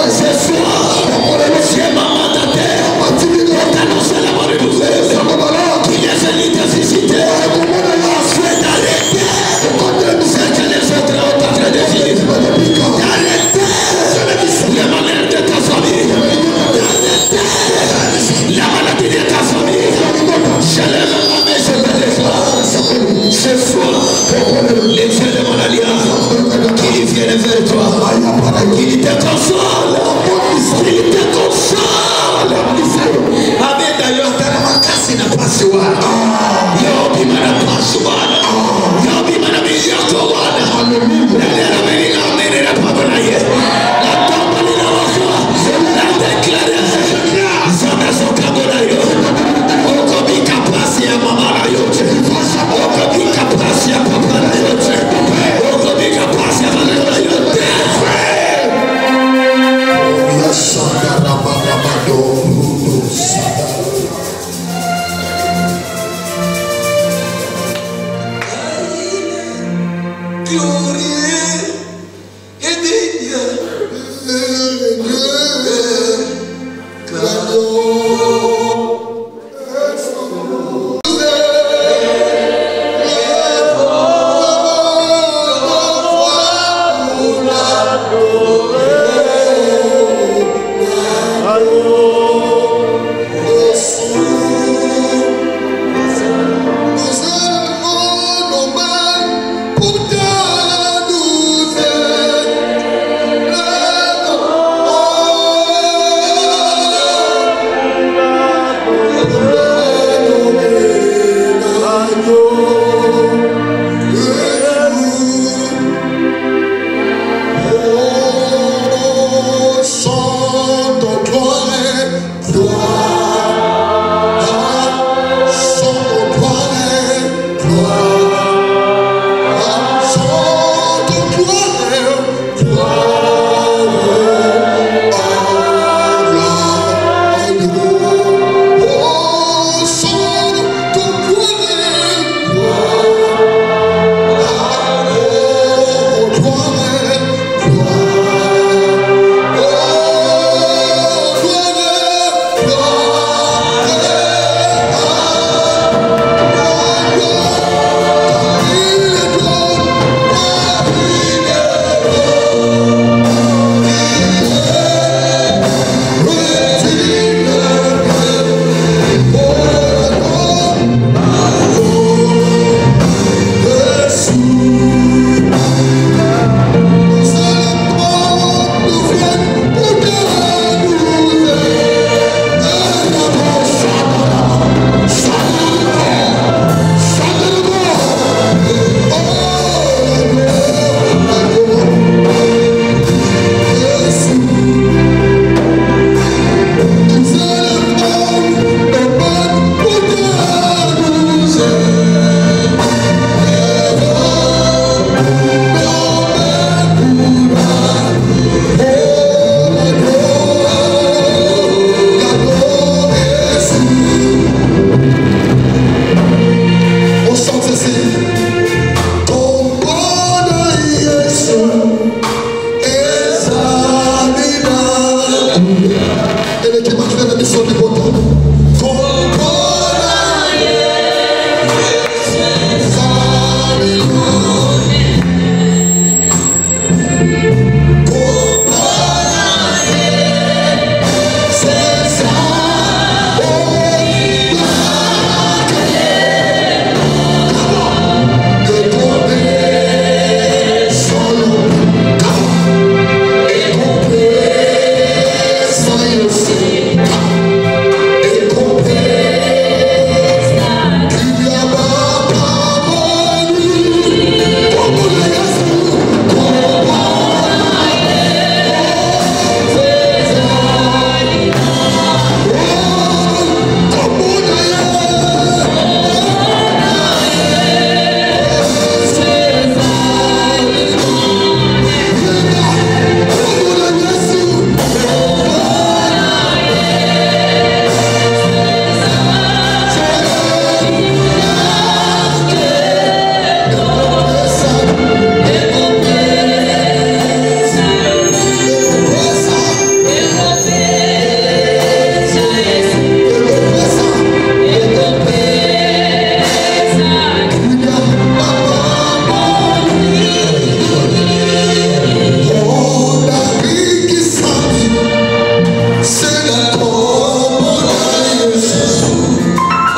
Ce soir, Dieu m'a mandaté pour t'annoncer la bonne nouvelle qu'il est venu te visiter afin d'arrêter ce que les autres ont en train de vivre. D'arrêter la manière de ta famille. D'arrêter la maladie de ta famille. Je lève ma main, je te déclare ce soir, les dieux de mon alliance qui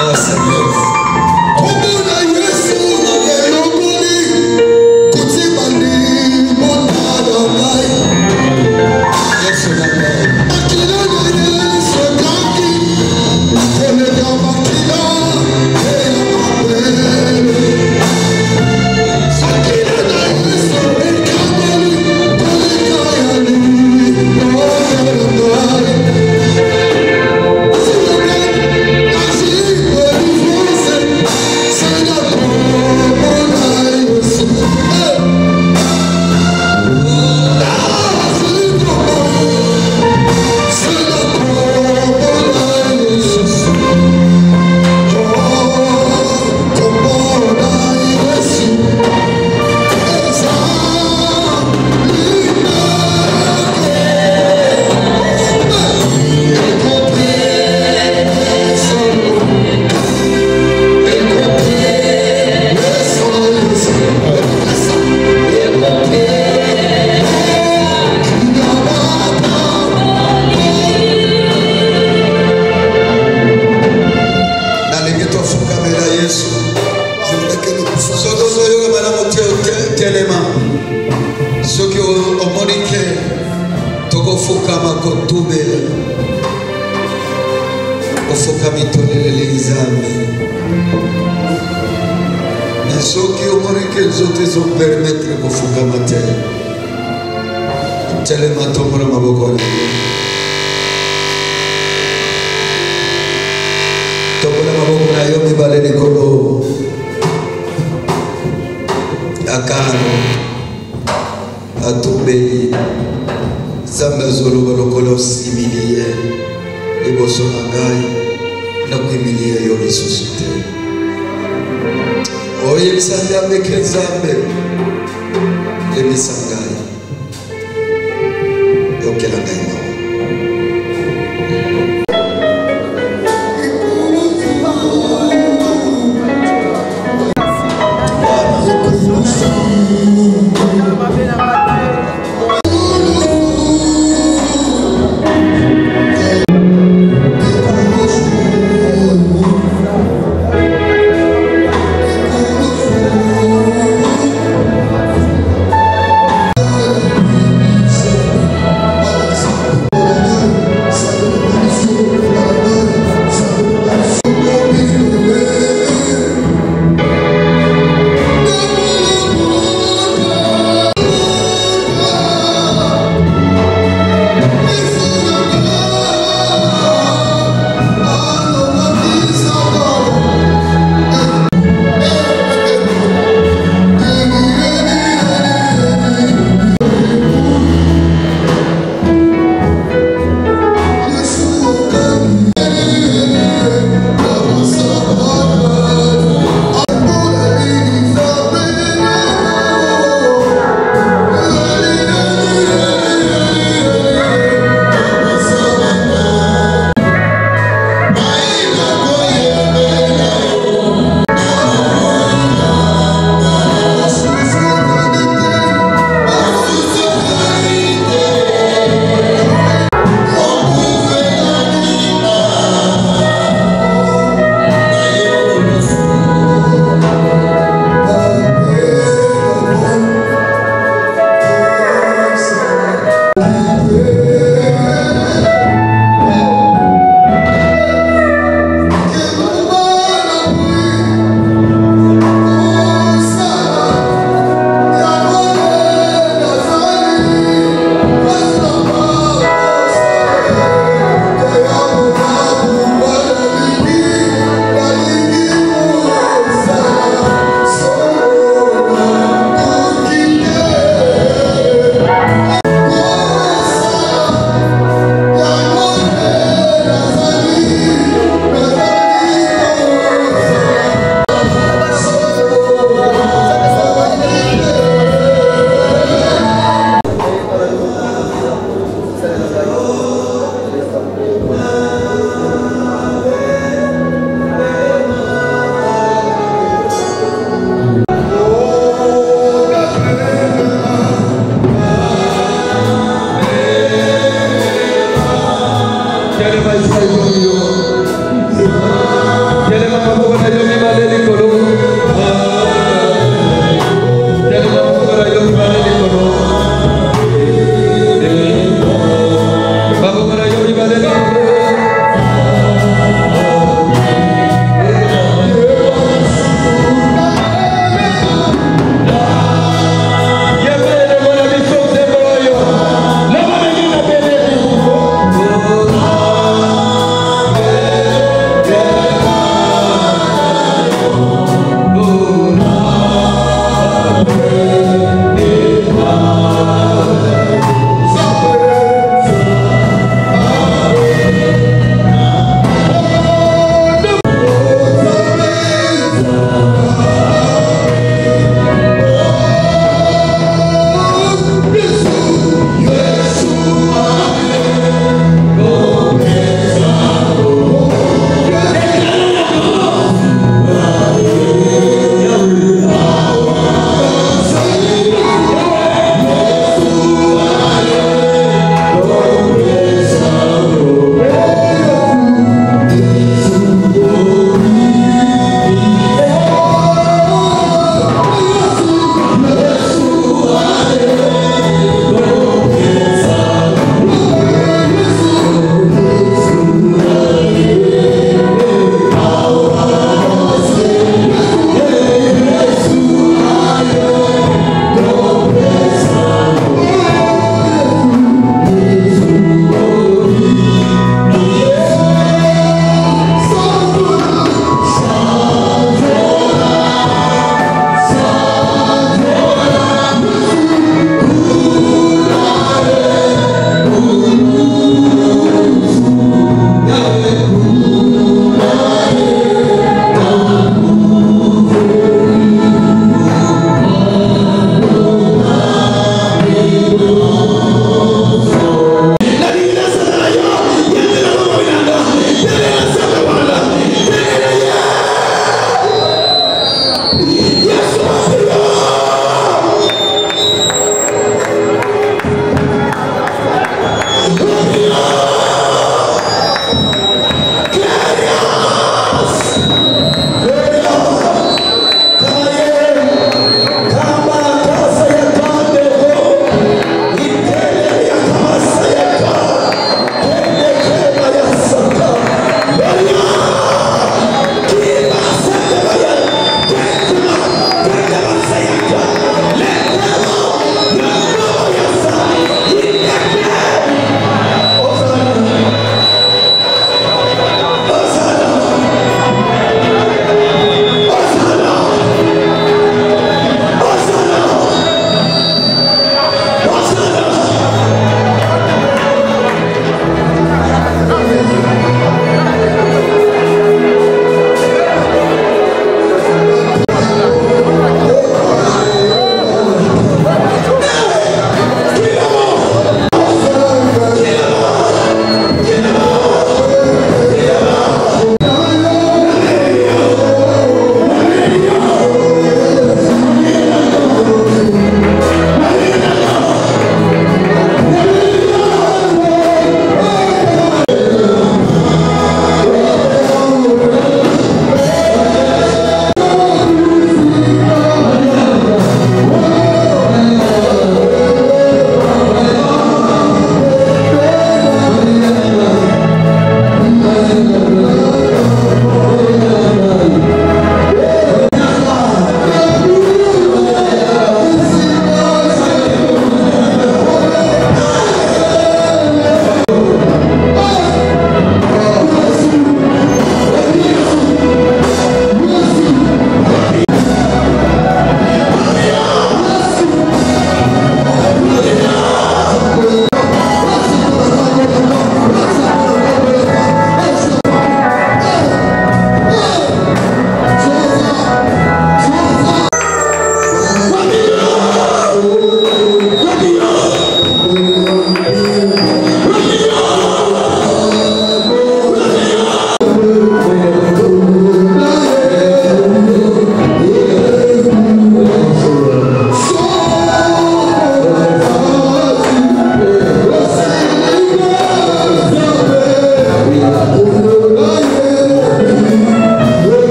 Oh Seigneur.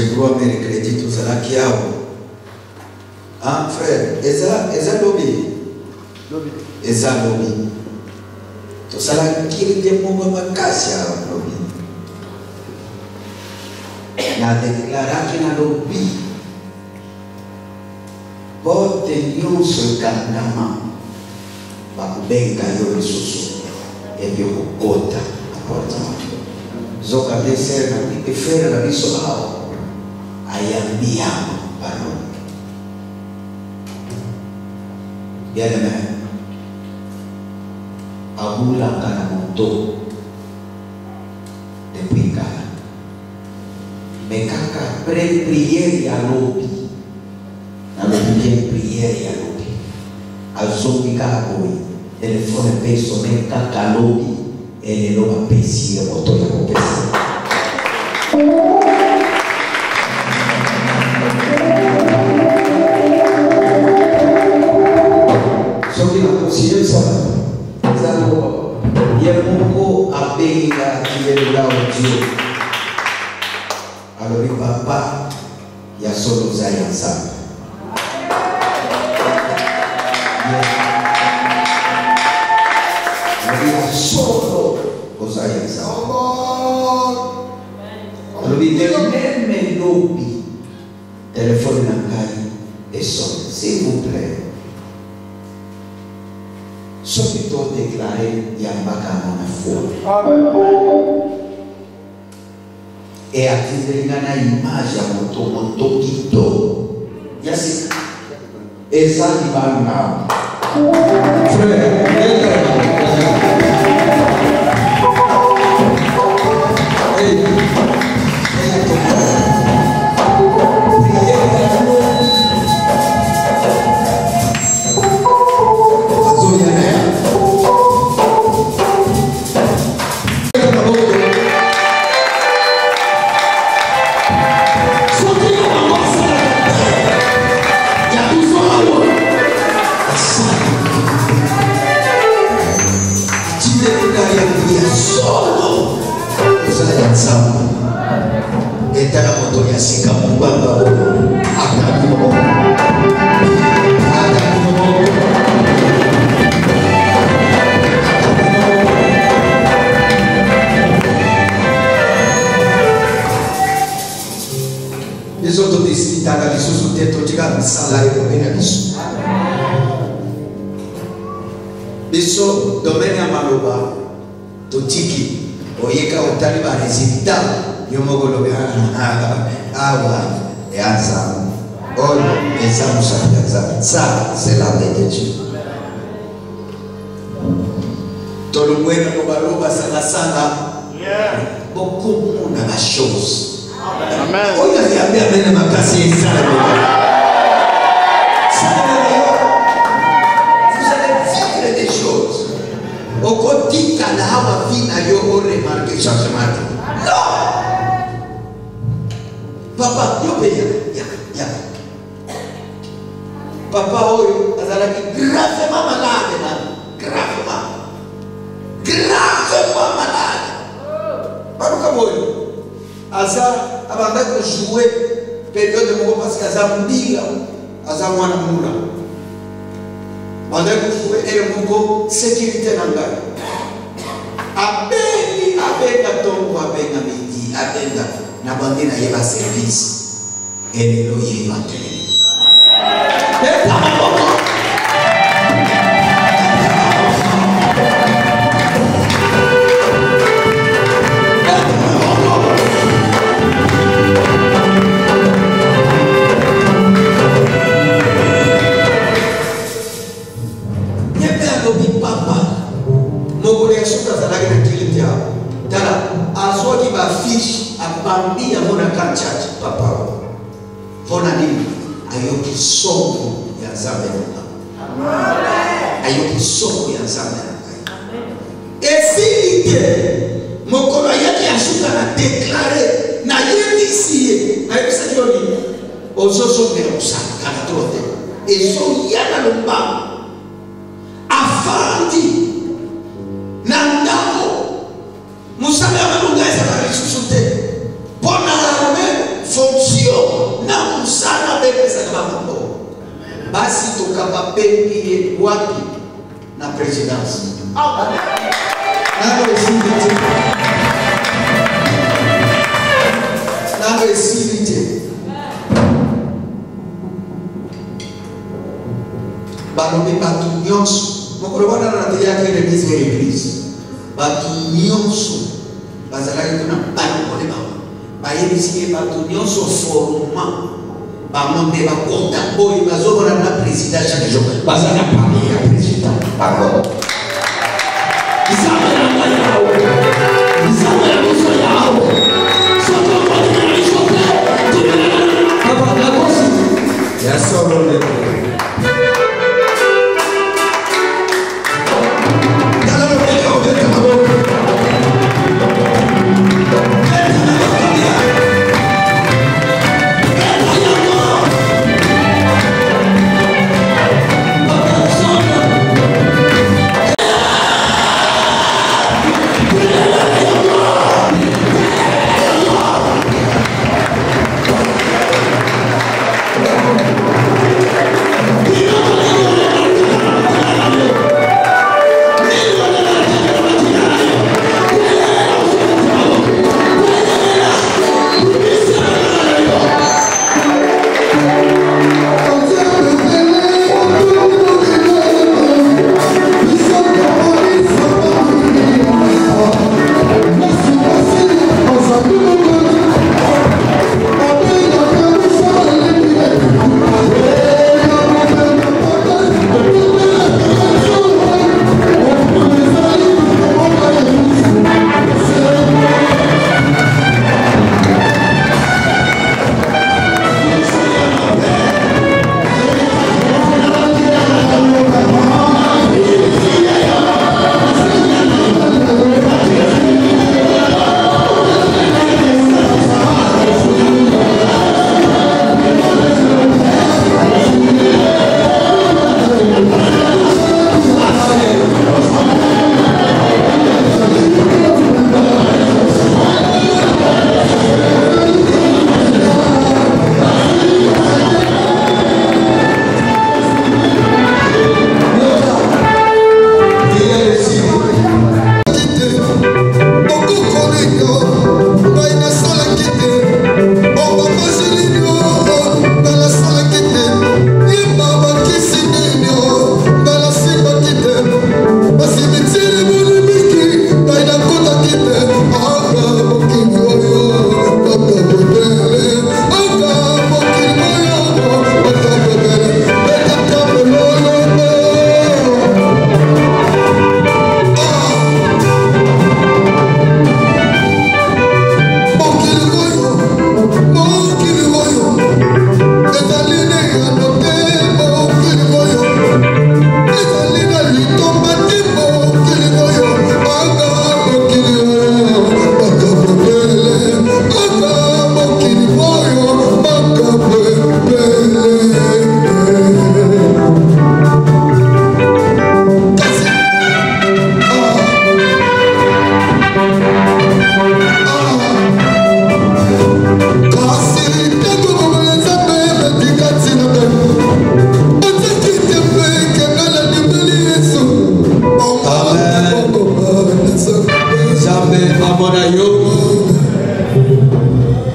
Je crois mercredi tout ça qui a. Hein frère, eza lobby. Eza lobby. Tout ça qui est des moments makasi à lobby. Na déclaration qui na lobby. Bote nyonso kandama. Bakubenga yo lisusu. Ebyo kukota appartement. Zoka desera na efera na biso hao. Ayambia parole. Bien aimé. Abula kana moto. Depuis kala. Mais kaka prière ya lobi. Na lobi prière ya lobi. Azongi kaka boy. Telefone peso men kaka lobi. Ele loba pesi ya moto ya kopesa. Soki na considère ça. Zalo ya moko abenga kilela odio. Alors papa ya solo zaya sana. Ya solo zaya sana. Alors même lobby téléphone na kai et sonne s'il vous plaît. Soki to déclaré yambaka na foi. Et attirer na image ya moto kito. Yes. Et ça qui va now. Frère, les autres décident d'aller sous le tête, tu vas salaire pour venir à l'issue. Biso domaine ya maloba totiki oyeka otali ba résultat yomoko lobera awa yanza oyo eza musafiaza ça c'est la de Dieu. Tolumwena loba sana beaucoup na la chose. Amen. Oyo ya bien makasi sana. Au quotidien, la vie n'a eu remarqué changement. Non! Papa, yo paye. Papa, oh, gravement malade. Gravement malade. Papa, Aza, avant de jouer, période de mon parce qu'Aza mouilla, Aza mouana moula. Pendant que vous pouvez être sécurité dans le gars. Abeni, abena tombo, abena midi, abena nabandi na yeba service. Et le loyer va tenir. Fiche a bambia mona kanchachi papa pona nini ayoki somo ya nzambe ayoki somo ya nzambe efilite mokolo yaki asuka na déclarer na yebisi na yebisa joni ozoso me osaka kana trote ezo yana lomba afandi na ndako musabe amalunga eza na ressuscité. Bonne armée fonctionne. pesa kama mambo. Basi tukapapendi wapi na presidency. Nalo isilite. Nalo isilite. Balobi batu nyonso. Mokolo wana na tia ke l'église. Batu nyonso. Bazalaki kuna bana kole ba. Bayebisi batu nyonso foruma. Bamonde bakota boy bazobona na président chaque jour. Bazana parler ya président. Pardon.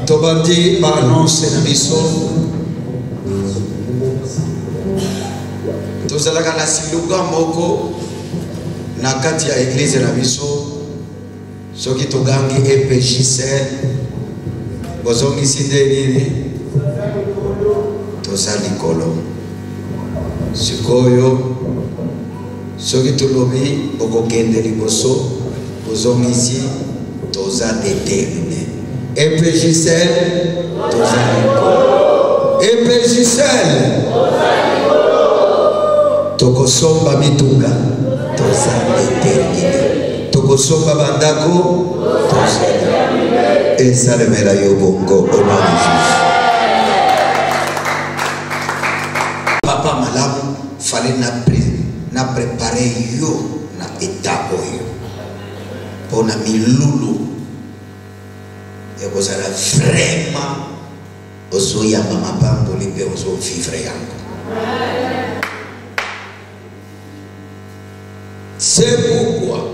Tobandi ba annonce na biso tozalaka na siluka moko na kati ya église na biso soki togangi EPJCL bozongisi nde nini toza likolo sikoyo soki tolobi okokende liboso bozongisi toza déterminé EPJCL toza likolo EPJCL tokosomba mituka toza déterminé tokosomba bandako toza esalemela yo bongo au nom de Jésus. Papa malamu fallait na préparer yo na état oyo pona milulu et vous allez vraiment ozo ya mama pamboli pe ozo vivre yango. C'est pourquoi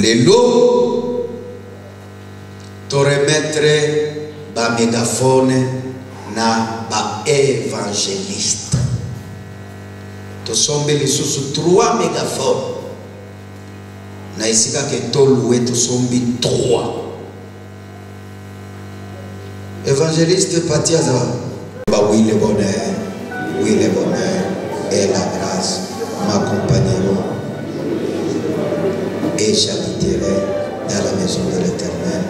les lots te remettre ba mégaphone na ba évangéliste. To sombe les sous 3 mégaphones. Na isika ke to loué to sombi 3. Évangéliste Patiaza. Bah oui le bonheur et la grâce m'accompagneront et j'habiterai dans la maison de l'Éternel